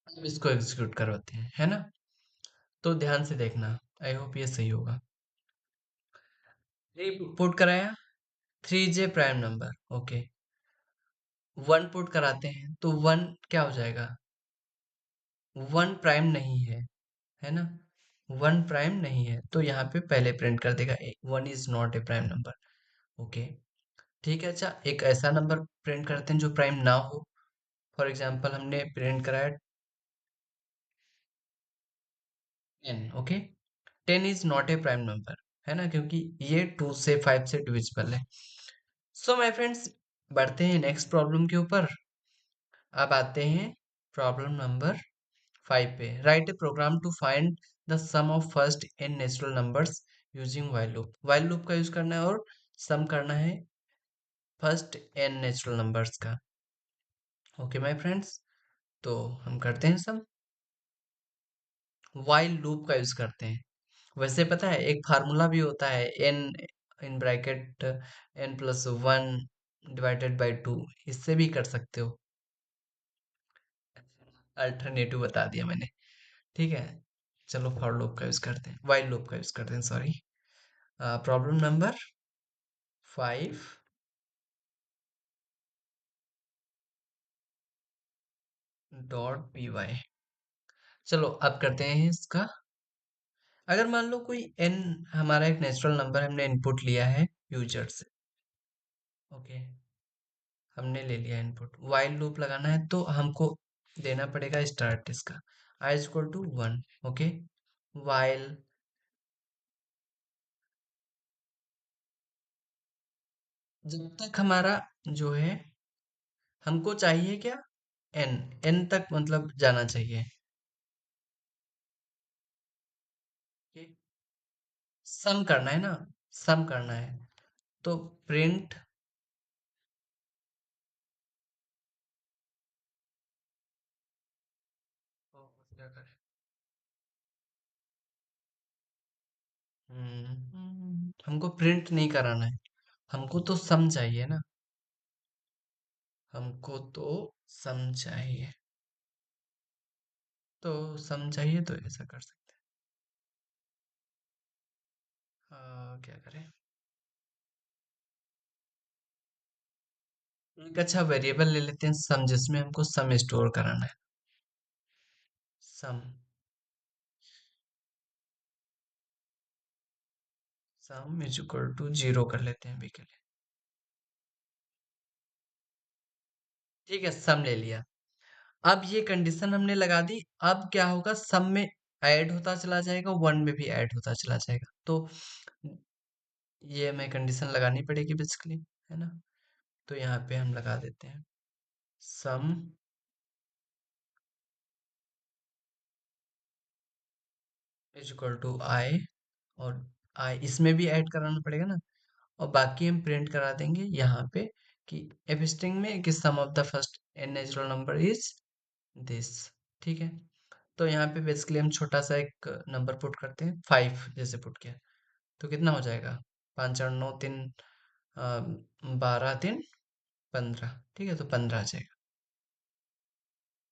अब इसको एग्जीक्यूट करवाते हैं, है ना। तो ध्यान से देखना, आई होप ये सही होगा। थ्री पुट कराया, थ्री जे prime number, okay. One put कराते हैं तो वन क्या हो जाएगा, वन प्राइम नहीं है ना, वन प्राइम नहीं है, तो यहाँ पे पहले प्रिंट कर देगा one is not a prime number. Okay, ठीक है। अच्छा, एक ऐसा नंबर प्रिंट करते हैं जो प्राइम ना हो। फॉर एग्जांपल हमने प्रिंट कराया ten, okay. Ten is not a prime number, है ना, क्योंकि ये टू से फाइव से डिविजिबल है। सो माय फ्रेंड्स, बढ़ते हैं नेक्स्ट प्रॉब्लम के ऊपर। अब आते हैं प्रॉब्लम नंबर 5 पे। Write a program to find the sum of first n natural numbers using while loop. While loop का यूज करना है और सम करना है फर्स्ट एन नेचुरल नंबर्स का। ओके माय फ्रेंड्स, तो हम करते हैं सम, व्हाइल लूप का यूज करते हैं। वैसे पता है एक फार्मूला भी होता है, n in bracket n plus one divided by two, इससे भी कर सकते हो। अल्टरनेटिव बता दिया मैंने, ठीक है। चलो फॉर लूप का यूज करते हैं, व्हाइल लूप का यूज करते हैं, sorry. Problem number 5 dot P Y. चलो अब करते हैं इसका। अगर मान लो कोई एन हमारा एक नेचुरल नंबर हमने इनपुट लिया है यूजर से, ओके, हमने ले लिया इनपुट, व्हाइल लूप लगाना है तो हमको देना पड़ेगा स्टार्ट इसका, i is equal to one, okay. While, जब तक हमारा जो है, हमको चाहिए क्या, एन, एन तक मतलब जाना चाहिए, सम करना है ना, सम करना है। तो प्रिंट, क्या करें, हमको प्रिंट नहीं कराना है, हमको तो सम चाहिए ना, हमको तो सम चाहिए। तो सम चाहिए तो ऐसा कर सकते हैं, क्या करें, एक अच्छा वेरिएबल ले लेते हैं सम, जिसमें हमको सम स्टोर कराना है। Sum, sum is equal to zero कर लेते हैं अभी के लिए, ठीक है, सम ले लिया। अब ये कंडीशन हमने लगा दी, अब क्या होगा, सम में ऐड होता चला जाएगा, वन में भी ऐड होता चला जाएगा। तो ये हमें कंडीशन लगानी पड़ेगी बेसिकली, है ना? तो यहाँ पे हम लगा देते हैं सम इज इक्वल टू आई, और आई इसमें भी ऐड कराना पड़ेगा ना, और बाकी हम प्रिंट करा देंगे यहाँ पे कि एफ स्ट्रिंग में कि sum of the first n natural number is this. ठीक है, तो यहाँ पे बेसिकली हम छोटा सा एक नंबर पुट करते हैं, 5 जैसे पुट किया, तो कितना हो जाएगा? 5 और 9 3, 12 3 15। ठीक है, तो 15 आ जाएगा।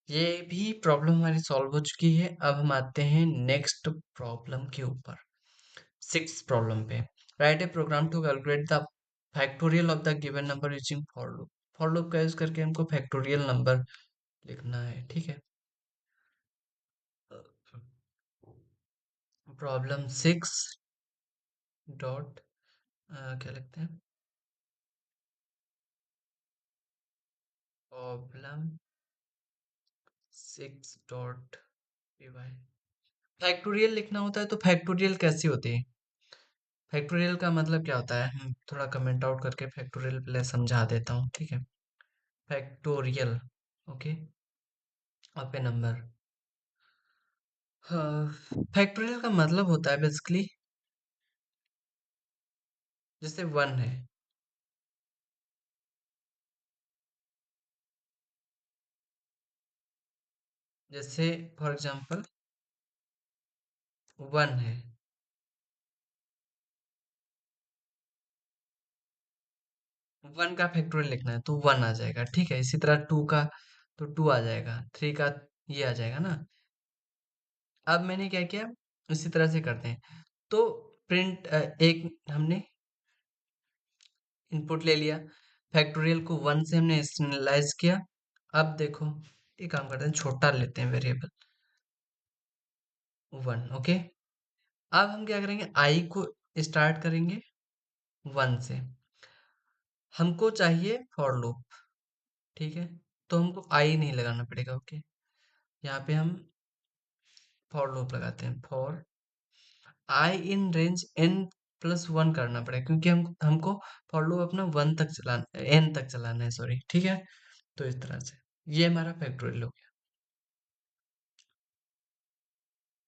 ये भी प्रॉब्लम हमारी सॉल्व हो चुकी है। अब हम आते हैं नेक्स्ट प्रॉब्लम के ऊपर, सिक्स प्रॉब्लम पे। Write a program to calculate the factorial of the given number using for loop. For loop का यूज करके हमको फैक्टोरियल नंबर लिखना है। ठीक है, प्रॉब्लम 6 डॉट क्या लिखते हैं, प्रॉब्लम 6 डॉट py। फैक्टोरियल लिखना होता है, तो फैक्टोरियल कैसी होती है? फैक्टोरियल का मतलब क्या होता है, हम थोड़ा कमेंट आउट करके फैक्टोरियल पहले समझा देता हूँ। ठीक है, factorial, okay, of A number. हाँ, फैक्टोरियल का मतलब होता है बेसिकली, जैसे 1 है, जैसे फॉर एग्जांपल 1 है, 1 का फैक्टोरियल लिखना है तो 1 आ जाएगा। ठीक है, इसी तरह 2 का तो 2 आ जाएगा, 3 का ये आ जाएगा ना। अब मैंने क्या किया, इसी तरह से करते हैं। तो प्रिंट एक हमने इनपुट ले लिया, फैक्टोरियल को 1 से हमने इनिशियलाइज किया। अब देखो, एक काम करते हैं, छोटा लेते हैं वेरिएबल 1, ओके। अब हम क्या करेंगे, आई को स्टार्ट करेंगे 1 से। हमको चाहिए फॉर लूप, ठीक है, तो हमको आई नहीं लगाना पड़ेगा, ओके। यहाँ पे हम फॉर लूप लगाते हैं, for i in range n plus 1 करना पड़ेगा, क्योंकि हमको फॉर लूप अपना 1 तक चलाना, n तक चलाना है, सॉरी। ठीक है, तो इस तरह से ये हमारा फैक्टोरियल हो गया।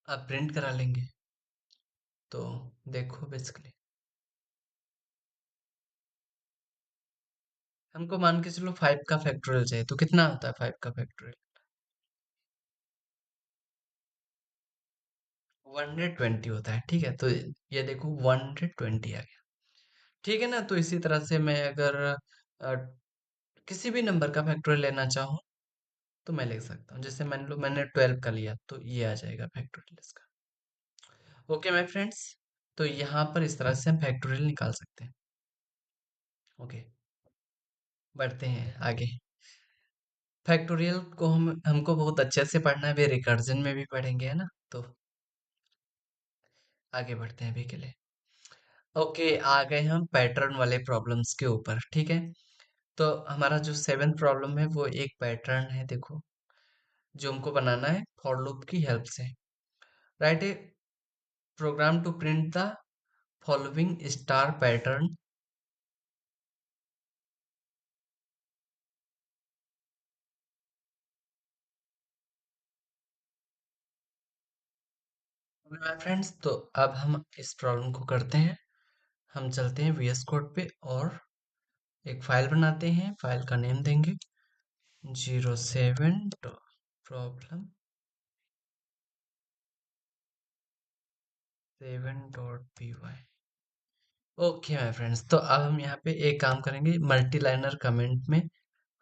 अब प्रिंट करा लेंगे, तो देखो बेसिकली हमको मान के चलो 5 का फैक्टोरियल चाहिए, तो कितना होता है 5 का फैक्टोरियल? 120 होता है। ठीक है, तो ये देखो 120 आ गया। ठीक है ना, तो इसी तरह से मैं अगर अ, किसी भी नंबर का फैक्टोरियल लेना चाहूँ तो मैं लिख सकता हूँ। जैसे मान लो मैंने 12 का लिया, तो ये आ जाएगा फैक्टोरियल इसका। ओके माय फ्रेंड्स, तो यहाँ पर इस तरह से हम फैक्टोरियल निकाल सकते हैं। ओके, बढ़ते हैं आगे। फैक्टोरियल को हमको बहुत अच्छे से पढ़ना है, वे रिकर्जन में भी पढ़ेंगे, है ना? तो आगे बढ़ते हैं अभी के लिए। ओके, आ गए हम पैटर्न वाले प्रॉब्लम्स के ऊपर। ठीक है, तो हमारा जो 7th प्रॉब्लम है वो एक पैटर्न है, देखो, जो हमको बनाना है फॉर लूप की हेल्प से। Write a program to print the following star pattern. Friends, तो अब हम इस प्रॉब्लम को करते हैं। हम चलते हैं VS कोड पे और एक फाइल बनाते हैं। फाइल का नेम देंगे 07 problem 7.py। Okay my friends, तो अब हम यहाँ पे एक काम करेंगे, मल्टी लाइनर कमेंट में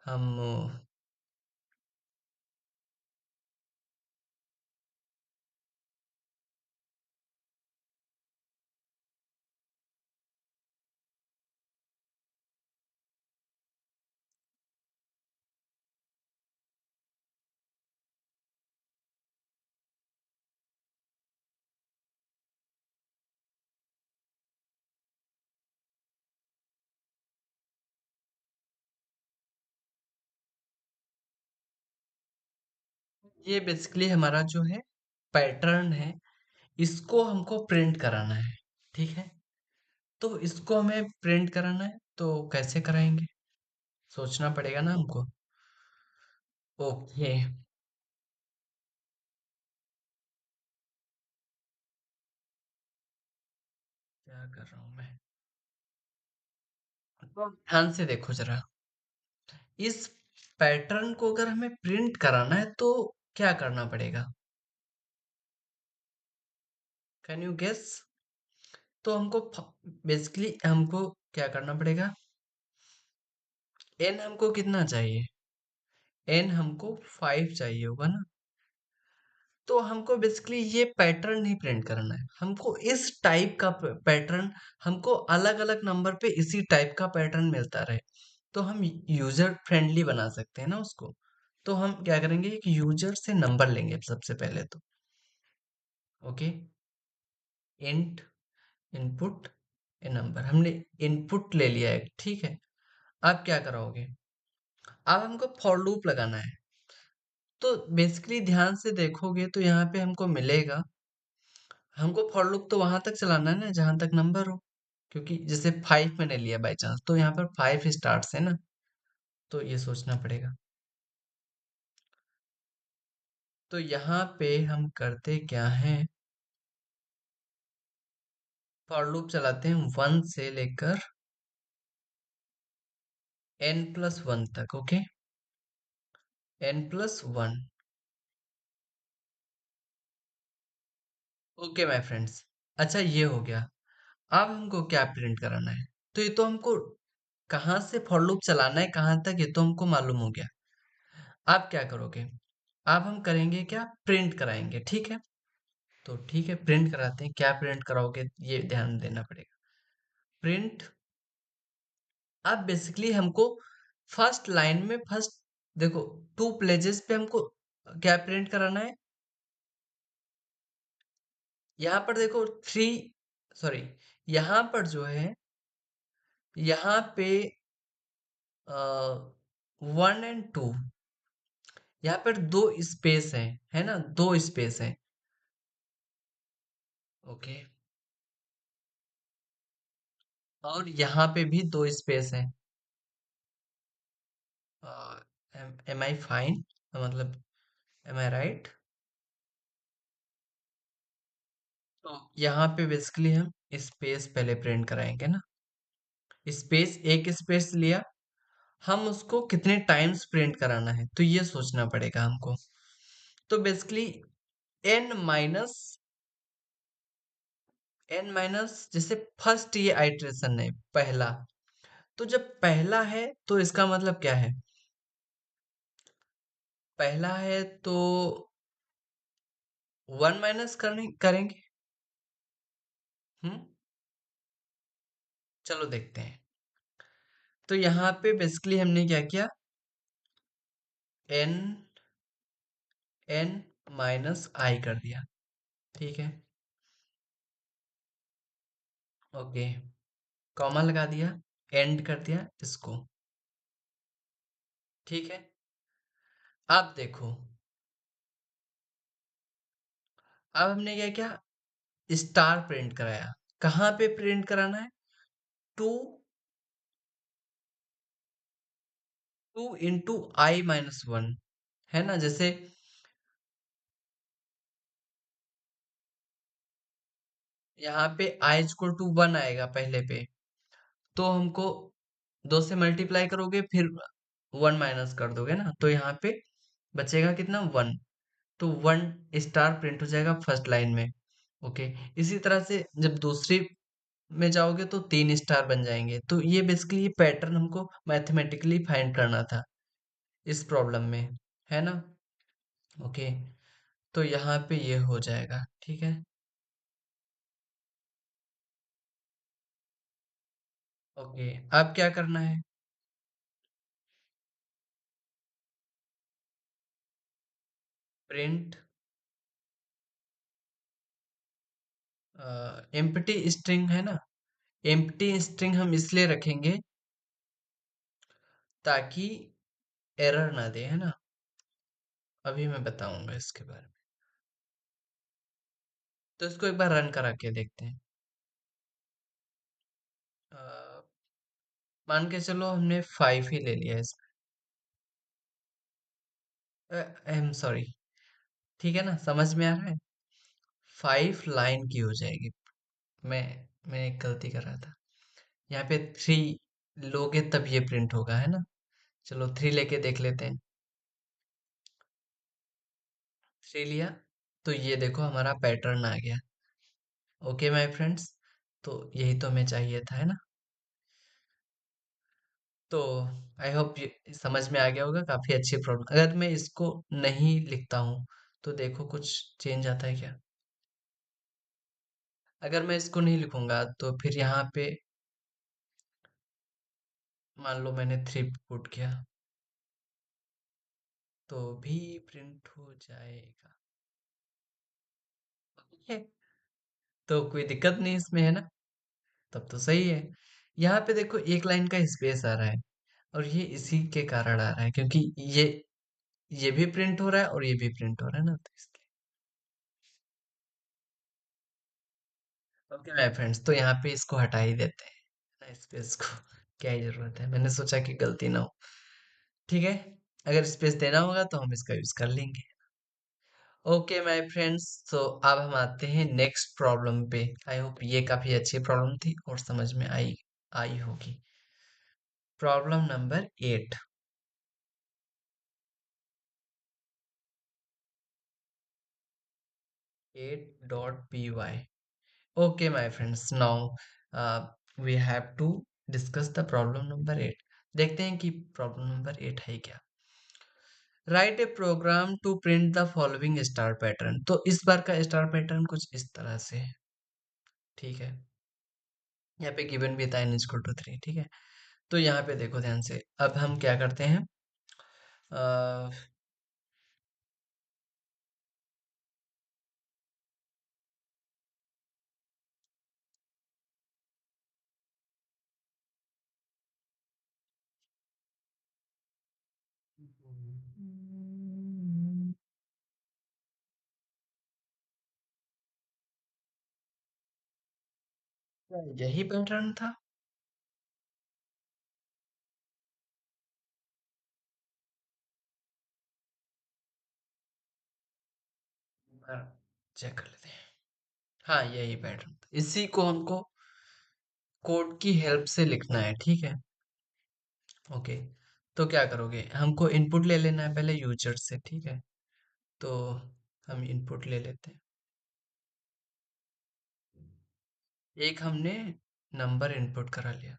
हम ये बेसिकली हमारा जो है पैटर्न है, इसको हमको प्रिंट कराना है। ठीक है, तो इसको हमें प्रिंट कराना है, तो कैसे कराएंगे? सोचना पड़ेगा ना हमको। ओके, क्या कर रहा हूँ मैं? तो ध्यान से देखो जरा, इस पैटर्न को अगर हमें प्रिंट कराना है तो क्या करना पड़ेगा? Can you guess? तो हमको बेसिकली हमको क्या करना पड़ेगा? एन हमको कितना चाहिए? एन हमको 5 चाहिए होगा ना? तो हमको बेसिकली ये पैटर्न नहीं प्रिंट करना है, हमको इस टाइप का पैटर्न, हमको अलग अलग नंबर पे इसी टाइप का पैटर्न मिलता रहे, तो हम यूजर फ्रेंडली बना सकते हैं ना उसको। तो हम क्या करेंगे, एक यूजर से नंबर लेंगे सबसे पहले तो। Okay, int input A number, हमने इनपुट ले लिया है, ठीक है। अब क्या कराओगे? अब हमको फॉर लूप लगाना है। तो बेसिकली ध्यान से देखोगे तो यहाँ पे हमको मिलेगा, हमको फॉर लूप तो वहां तक चलाना है ना जहां तक नंबर हो, क्योंकि जैसे 5 मैंने लिया बाई चांस, तो यहाँ पर 5 स्टार्ट है ना, तो ये सोचना पड़ेगा। तो यहाँ पे हम करते क्या है, फॉर लूप चलाते हैं 1 से लेकर n+1 तक। Okay, n+1। Okay my friends, अच्छा ये हो गया। अब हमको क्या प्रिंट कराना है? तो ये तो हमको कहाँ से फॉर लूप चलाना है कहाँ तक, ये तो हमको मालूम हो गया। आप क्या करोगे? अब हम करेंगे क्या, प्रिंट कराएंगे, ठीक है। तो ठीक है, प्रिंट कराते हैं। क्या प्रिंट कराओगे ये ध्यान देना पड़ेगा। प्रिंट, अब बेसिकली हमको फर्स्ट लाइन में फर्स्ट, देखो, 2 प्लेसेस पे हमको क्या प्रिंट कराना है। यहाँ पर देखो 3, सॉरी, यहाँ पर जो है, यहाँ पे 1 और 2, यहाँ पर 2 स्पेस है ना, 2 स्पेस है। ओके, और यहाँ पे भी 2 स्पेस है। एम आई फाइन, मतलब एम आई राइट? तो यहाँ पे बेसिकली हम स्पेस पहले प्रिंट कराएंगे ना। स्पेस, एक स्पेस लिया, हम उसको कितने टाइम्स प्रिंट कराना है तो ये सोचना पड़ेगा हमको। तो बेसिकली n माइनस जैसे फर्स्ट ये आइटरेशन है पहला, तो जब पहला है तो इसका मतलब क्या है, पहला है तो 1 माइनस करने करेंगे। हम्म, चलो देखते हैं। तो यहाँ पे बेसिकली हमने क्या किया, n n-i कर दिया, ठीक है। ओके, कॉमा लगा दिया, एंड कर दिया इसको, ठीक है। अब देखो, अब हमने क्या किया, स्टार प्रिंट कराया। कहाँ पे प्रिंट कराना है? टू, 2 × i-1, है ना, जैसे यहाँ पे i = 1 आएगा पहले पे, तो हमको 2 से मल्टीप्लाई करोगे, फिर 1 माइनस कर दोगे ना, तो यहाँ पे बचेगा कितना, 1। तो 1 स्टार प्रिंट हो जाएगा फर्स्ट लाइन में। ओके, इसी तरह से जब दूसरी में जाओगे तो 3 स्टार बन जाएंगे। तो ये बेसिकली ये पैटर्न हमको मैथमेटिकली फाइंड करना था इस प्रॉब्लम में, है ना। ओके, तो यहाँ पे ये हो जाएगा, ठीक है। ओके, अब क्या करना है, प्रिंट एम्प्टी स्ट्रिंग, है ना। एम्प्टी स्ट्रिंग हम इसलिए रखेंगे ताकि एरर ना दे, है ना। अभी मैं बताऊंगा इसके बारे में। तो इसको एक बार रन करा के देखते हैं। अ, मान के चलो हमने 5 ही ले लिया इसमें। I am sorry. ठीक है ना, समझ में आ रहा है? 5 लाइन की हो जाएगी। मैं मैं एक गलती कर रहा था। यहाँ पे 3 लोगे तब ये प्रिंट होगा, है ना? चलो 3 लेके देख लेते हैं। 3 लिया, तो ये देखो हमारा पैटर्न आ गया। ओके माय फ्रेंड्स, तो यही तो हमें चाहिए था, है ना? तो आई होप ये समझ में आ गया होगा। काफी अच्छी प्रॉब्लम। अगर मैं इसको नहीं लिखता हूँ तो देखो कुछ चेंज आता है क्या? अगर मैं इसको नहीं लिखूंगा तो फिर यहाँ पे मान लो मैंने 3 पुट किया तो भी प्रिंट हो जाएगा। ओके, तो कोई दिक्कत नहीं इसमें, है ना? तब तो सही है। यहाँ पे देखो एक लाइन का स्पेस आ रहा है, और ये इसी के कारण आ रहा है क्योंकि ये भी प्रिंट हो रहा है और ये भी प्रिंट हो रहा है ना, तो इसलिए। ओके माय फ्रेंड्स, तो यहाँ पे इसको हटा ही देते हैं ना, स्पेस को। क्या ही जरूरत है, मैंने सोचा कि गलती ना हो। ठीक है, अगर स्पेस देना होगा तो हम इसका यूज कर लेंगे। ओके माय फ्रेंड्स, तो अब हम आते हैं नेक्स्ट प्रॉब्लम पे। आई होप ये काफी अच्छी प्रॉब्लम थी और समझ में आई आई होगी। Problem number 8। 8.py। Okay, my friends, now we have to discuss the problem number 8। देखते हैं कि प्रॉब्लम नंबर 8 है क्या। Write a program to print the following star pattern. तो इस बार का स्टार पैटर्न कुछ इस तरह से है। ठीक है, यहाँ पे गिवन भी था n इक्वल टू 3। ठीक है, तो यहाँ पे देखो ध्यान से। अब हम क्या करते हैं, अ, यही पैटर्न था। चेक कर लेते हैं। हाँ, यही पैटर्न था। इसी को हमको कोड की हेल्प से लिखना है। ठीक है, ओके। तो क्या करोगे, हमको इनपुट ले लेना है पहले यूजर से। ठीक है, तो हम इनपुट ले लेते हैं। एक हमने नंबर इनपुट करा लिया।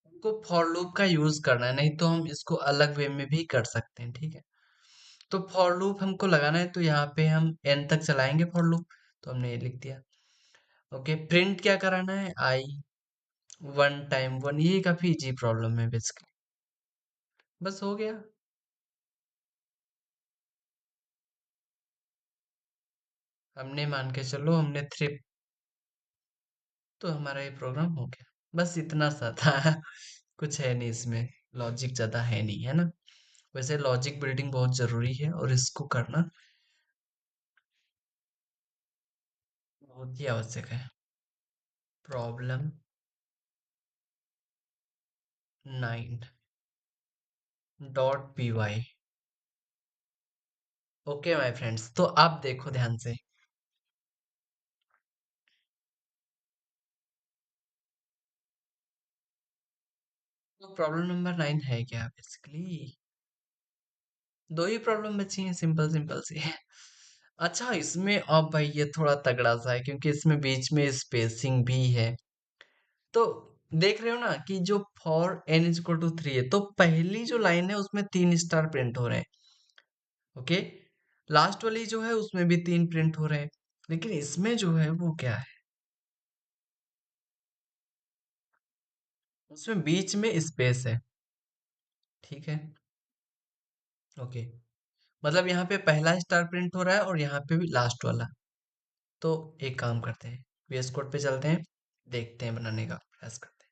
हमको फॉर लूप का यूज करना है, नहीं तो हम इसको अलग वे में भी कर सकते हैं। ठीक है, तो फॉर लूप हमको लगाना है, तो यहाँ पे हम एन तक चलाएंगे फॉर लूप। तो हमने ये लिख दिया। ओके, प्रिंट क्या कराना है, आई 1 टाइम 1। ये काफी इजी प्रॉब्लम है बेसिकली। बस हो गया। हमने मान के चलो हमने 3, तो हमारा ये प्रोग्राम हो गया। बस इतना सा था। कुछ है नहीं इसमें, लॉजिक ज्यादा है नहीं, है ना? वैसे लॉजिक बिल्डिंग बहुत जरूरी है और इसको करना बहुत ही आवश्यक है। Problem 9.py। Okay my friends, तो आप देखो ध्यान से। तो प्रॉब्लम नंबर 9 है क्या बेसिकली? दो ही प्रॉब्लम बची हैं, सिंपल सिंपल सी है। अच्छा, इसमें अब भाई ये थोड़ा तगड़ा सा है क्योंकि इसमें बीच में स्पेसिंग भी है। तो देख रहे हो ना कि जो फॉर n इक्वल टू 3 है, तो पहली जो लाइन है उसमें 3 स्टार प्रिंट हो रहे हैं। ओके, लास्ट वाली जो है उसमें भी 3 प्रिंट हो रहे हैं। लेकिन इसमें जो है वो क्या है, उसमें बीच में स्पेस है। ठीक है, ओके। मतलब यहाँ पे पहला स्टार प्रिंट हो रहा है और यहाँ पे भी लास्ट वाला। तो एक काम करते हैं, VS कोड पे चलते हैं, देखते हैं, बनाने का प्रयास करते हैं।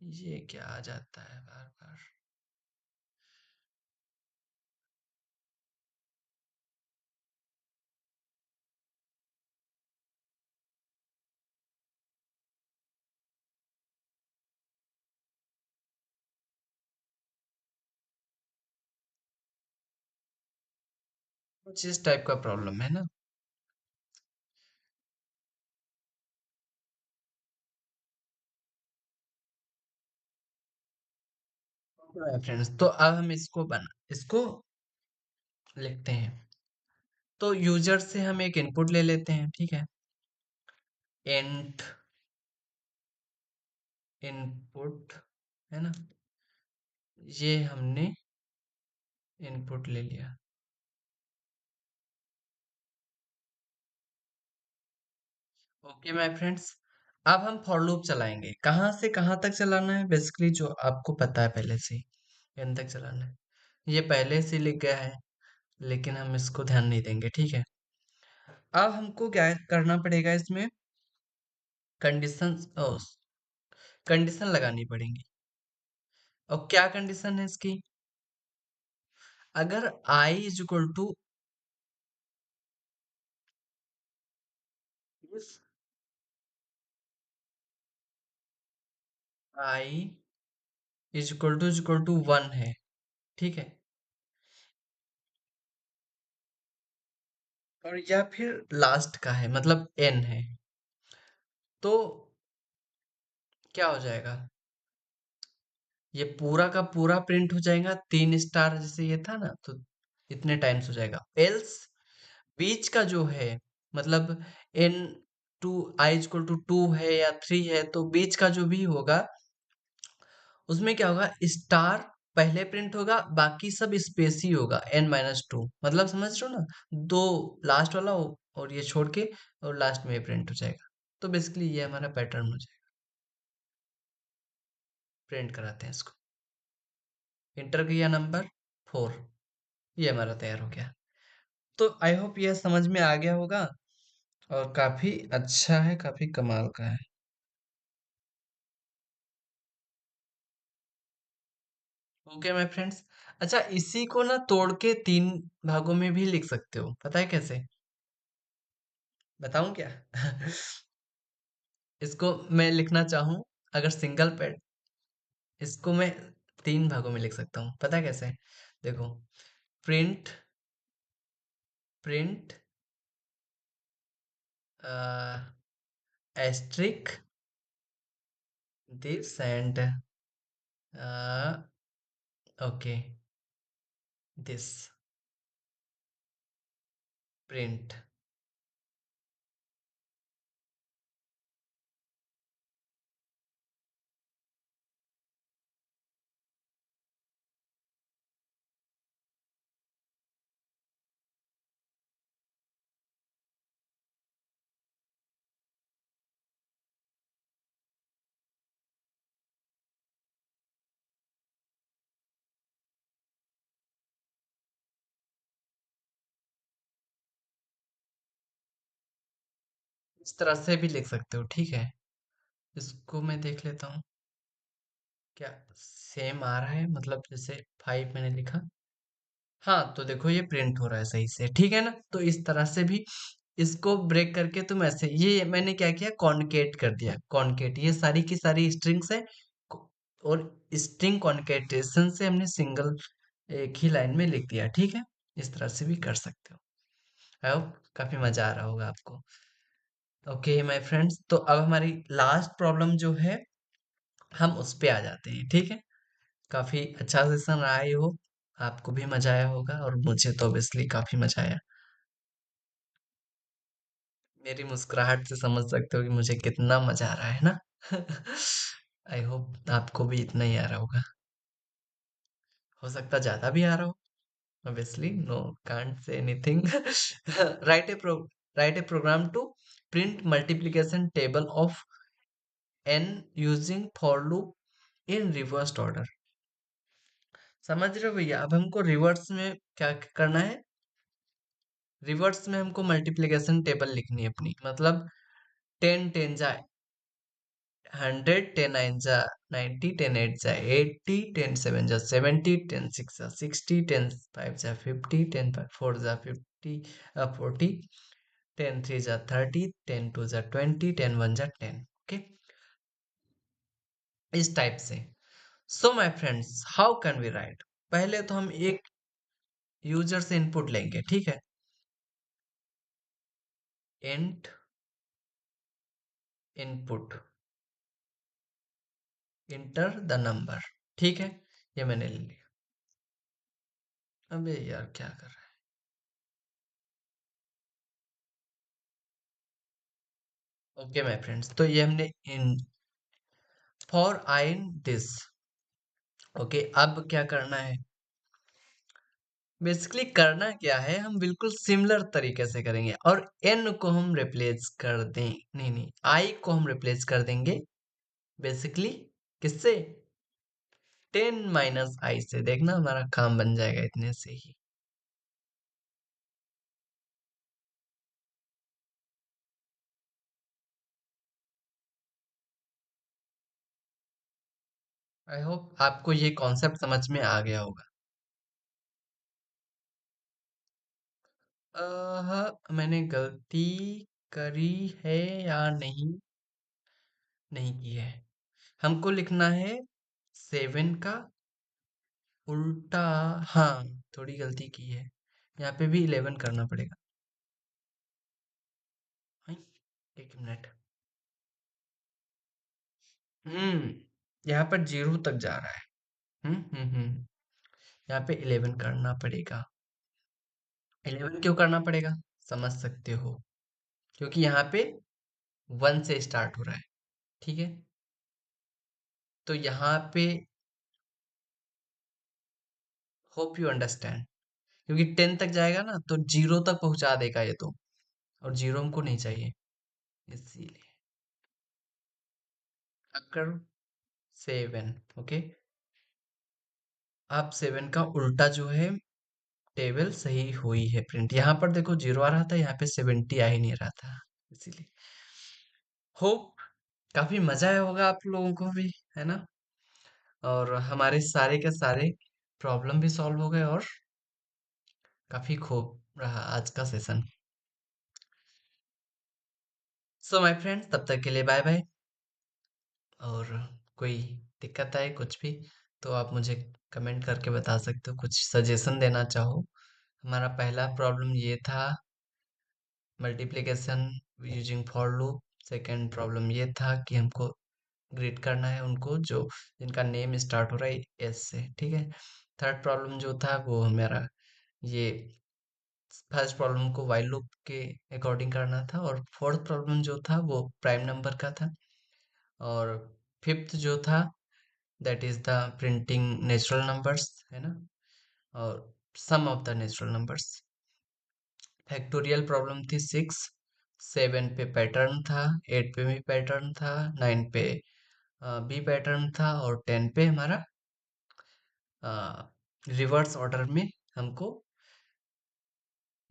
ये क्या आ जाता है बार बार? कुछ इस टाइप का प्रॉब्लम है ना। फ्रेंड्स, तो अब हम इसको लिखते हैं। तो यूजर से हम एक इनपुट ले लेते हैं, ठीक है। इंट इनपुट, है ना, ये हमने इनपुट ले लिया। ओके माय फ्रेंड्स, अब हम फॉर लूप चलाएंगे। कहाँ से कहाँ तक चलाना है? बेसिकली जो आपको पता है पहले से ही, एन तक चलाना है। ये पहले से लिख गया है, लेकिन हम इसको ध्यान नहीं देंगे, ठीक है। अब हमको क्या करना पड़ेगा इसमें? कंडीशन, कंडीशन लगानी पड़ेंगी। और क्या कंडीशन है इसकी? अगर i is equal to, i is equal to 1 है, ठीक है। और या फिर लास्ट का है, मतलब n है, तो क्या हो जाएगा? ये पूरा का पूरा प्रिंट हो जाएगा, 3 स्टार जैसे ये था ना, तो इतने टाइम्स हो जाएगा। एल्स बीच का जो है, मतलब n to i equal to 2 है या 3 है, तो बीच का जो भी होगा उसमें क्या होगा? स्टार पहले प्रिंट होगा, बाकी सब स्पेस ही होगा, n-2। मतलब समझ रहे हो ना, दो लास्ट वाला और ये छोड़ के, और लास्ट में ये प्रिंट हो जाएगा। तो बेसिकली ये हमारा पैटर्न हो जाएगा। प्रिंट कराते हैं इसको। इंटर किया नंबर 4, ये हमारा तैयार हो गया। तो आई होप यह समझ में आ गया होगा, और काफी अच्छा है, काफी कमाल का है। Okay my friends. अच्छा, इसी को ना तोड़ के 3 भागों में भी लिख सकते हो, पता है कैसे? बताऊं क्या? इसको मैं लिखना चाहूं, अगर सिंगल पैड, इसको मैं 3 भागों में लिख सकता हूँ, पता है कैसे? देखो, print print asterisk this and okay this print. इस तरह से भी लिख सकते हो, ठीक है। इसको मैं देख लेता हूँ, क्या सेम आ रहा है? मतलब जैसे 5 मैंने लिखा, हाँ, तो देखो ये प्रिंट हो रहा है सही से, ठीक है ना। तो इस तरह से भी इसको ब्रेक करके तुम ऐसे, ये मैंने क्या किया, कॉन्केट कर दिया। कॉन्केट, ये सारी की सारी स्ट्रिंग्स है, को- और स्ट्रिंग कॉन्केटेशन से हमने सिंगल एक ही लाइन में लिख दिया, ठीक है। इस तरह से भी कर सकते हो। आई होप काफी मजा आ रहा होगा आपको। ओके माय फ्रेंड्स, तो अब हमारी लास्ट प्रॉब्लम जो है, हम उस पे आ जाते हैं, ठीक है। काफी अच्छा सेशन रहा, आई होप आपको भी मजा आया होगा, और मुझे तो ऑब्वियसली काफी मजा आया। मेरी मुस्कुराहट से समझ सकते हो कि मुझे कितना मजा आ रहा है ना। आई होप आपको भी इतना ही आ रहा होगा। हो सकता ज्यादा भी आ रहा हो, obviously no, can't say anything. Write a pro write a program to print multiplication table of n using for loop in reversed order। समझ रहे हो भैया? अब हमको रिवर्स में क्या करना है? रिवर्स में हमको मल्टीप्लिकेशन टेबल लिखनी है अपनी, मतलब 10 10 जा 100, 10 9 जा 90, 10 8 जा 80, 10 7 जा 70, 10 6 जा 60, 10 5 जा 50, 10 4 जा 50, 40, 10 3 जा 30, 10 2 जा 20, 10 1 जा 10। ओके, इस टाइप से। So my friends, how can we write? पहले तो हम एक यूजर से इनपुट लेंगे, ठीक है? Int input enter the number, ठीक है? ये मैंने ले लिया। अबे यार क्या कर रहा है? ओके माय फ्रेंड्स, तो ये हमने in for i in this. Okay, अब क्या करना है? बेसिकली करना क्या है, हम बिल्कुल सिमिलर तरीके से करेंगे और एन को हम रिप्लेस कर दें, नहीं नहीं, आई को हम रिप्लेस कर देंगे बेसिकली किससे? 10 माइनस आई से। देखना हमारा काम बन जाएगा इतने से ही। आई होप आपको ये कॉन्सेप्ट समझ में आ गया होगा। मैंने गलती करी है या नहीं? नहीं की है। हमको लिखना है 7 का उल्टा। हाँ, थोड़ी गलती की है, यहाँ पे भी 11 करना पड़ेगा। हाँ, एक मिनट। हम्म यहाँ पर 0 तक जा रहा है। यहाँ पे 11 करना पड़ेगा। 11 क्यों करना पड़ेगा? समझ सकते हो, क्योंकि यहाँ पे 1 से स्टार्ट हो रहा है, ठीक है? तो यहाँ पे होप यू अंडरस्टैंड, क्योंकि 10 तक जाएगा ना तो 0 तक पहुंचा देगा ये तो, और 0 हमको नहीं चाहिए, इसीलिए। अब करो 7। ओके, अब 7 का उल्टा जो है टेबल सही हुई है प्रिंट। यहाँ पर देखो 0 आ रहा था, यहाँ पे 70 आ ही नहीं रहा था, इसीलिए। होप काफी मजा आया होगा आप लोगों को भी, है ना? और हमारे सारे के सारे प्रॉब्लम भी सॉल्व हो गए, और काफी खूब रहा आज का सेशन। सो माय फ्रेंड्स, तब तक के लिए बाय बाय। और कोई दिक्कत आए कुछ भी तो आप मुझे कमेंट करके बता सकते हो, कुछ सजेशन देना चाहो। हमारा पहला प्रॉब्लम ये था, multiplication using for loop. Second problem ये था कि हमको ग्रीट करना है उनको जो जिनका नेम स्टार्ट हो रहा है एस से, ठीक है? थर्ड प्रॉब्लम जो था वो हमारा ये, फर्स्ट प्रॉब्लम को वाइल लूप के अकॉर्डिंग करना था, और फोर्थ प्रॉब्लम जो था वो प्राइम नंबर का था, और फिफ्थ जो था that is the printing natural numbers, है ना? और sum of the natural numbers. Factorial problem थी 6। 7 पे पैटर्न था, 8 पे भी पैटर्न था, 9 पे बी पैटर्न था, और 10 पे हमारा रिवर्स ऑर्डर में हमको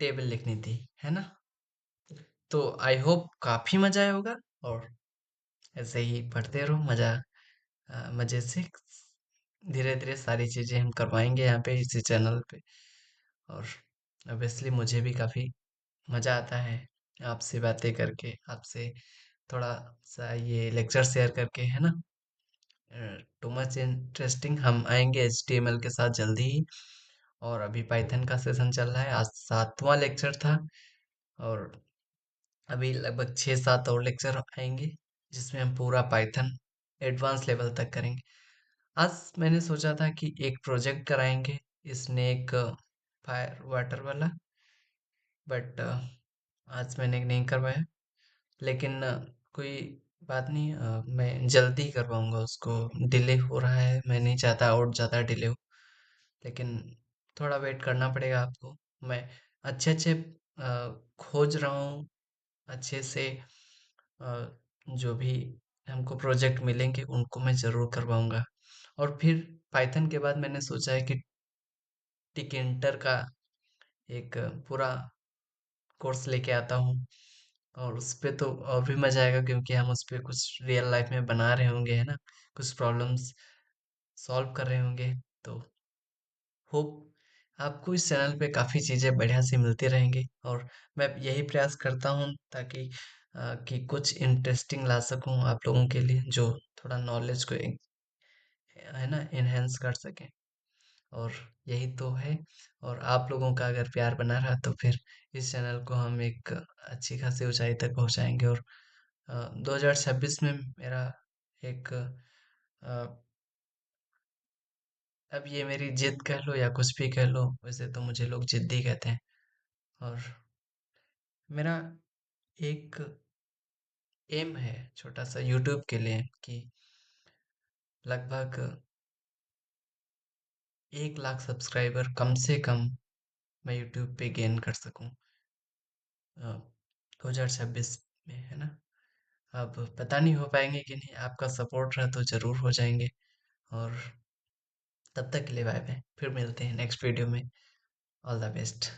टेबल लिखनी थी, है ना? तो आई होप काफी मजा आया होगा, और ऐसे ही पढ़ते रहो, मजे से धीरे धीरे सारी चीजें हम करवाएंगे यहाँ पे इसी चैनल पे। और ऑब्वियसली मुझे भी काफी मजा आता है आपसे बातें करके, आपसे थोड़ा सा ये लेक्चर शेयर करके, है ना? Too much interesting. हम आएंगे HTML के साथ जल्दी ही, और अभी पाइथन का सेशन चल रहा है, आज 7वां लेक्चर था, और अभी लगभग 6 7 और लेक्चर आएंगे जिसमें हम पूरा पाइथन एडवांस लेवल तक करेंगे। आज मैंने सोचा था कि एक प्रोजेक्ट कराएंगे स्नेक फायर वाटर वाला, बट आज मैंने नहीं करवाया, लेकिन कोई बात नहीं, मैं जल्दी करवाऊंगा उसको। डिले हो रहा है, मैं नहीं चाहता और ज़्यादा डिले हो, लेकिन थोड़ा वेट करना पड़ेगा आपको। मैं अच्छे अच्छे खोज रहा हूँ, अच्छे से जो भी हमको प्रोजेक्ट मिलेंगे उनको मैं ज़रूर करवाऊंगा। और फिर पाइथन के बाद मैंने सोचा है कि टिकिंटर का एक पूरा कोर्स लेके आता हूँ, और उस पे तो और भी मजा आएगा क्योंकि हम उस पे कुछ रियल लाइफ में बना रहे होंगे, है ना, कुछ प्रॉब्लम्स सॉल्व कर रहे होंगे। तो होप आपको इस चैनल पे काफ़ी चीज़ें बढ़िया से मिलती रहेंगी, और मैं यही प्रयास करता हूँ ताकि कि कुछ इंटरेस्टिंग ला सकूँ आप लोगों के लिए, जो थोड़ा नॉलेज को है ना इनहेंस कर सके। और यही तो है। और आप लोगों का अगर प्यार बना रहा तो फिर इस चैनल को हम एक अच्छी खासी ऊंचाई तक पहुंचाएंगे। और 2026 में मेरा एक अब ये मेरी जिद कह लो या कुछ भी कह लो, वैसे तो मुझे लोग जिद्दी कहते हैं। और मेरा एक एम है छोटा सा यूट्यूब के लिए कि लगभग 1 लाख सब्सक्राइबर कम से कम मैं यूट्यूब पे गेन कर सकूं 2026 में, है ना। अब पता नहीं हो पाएंगे कि नहीं, आपका सपोर्ट रहा तो जरूर हो जाएंगे। और तब तक के लिए बाय बाय, फिर मिलते हैं नेक्स्ट वीडियो में। All the best.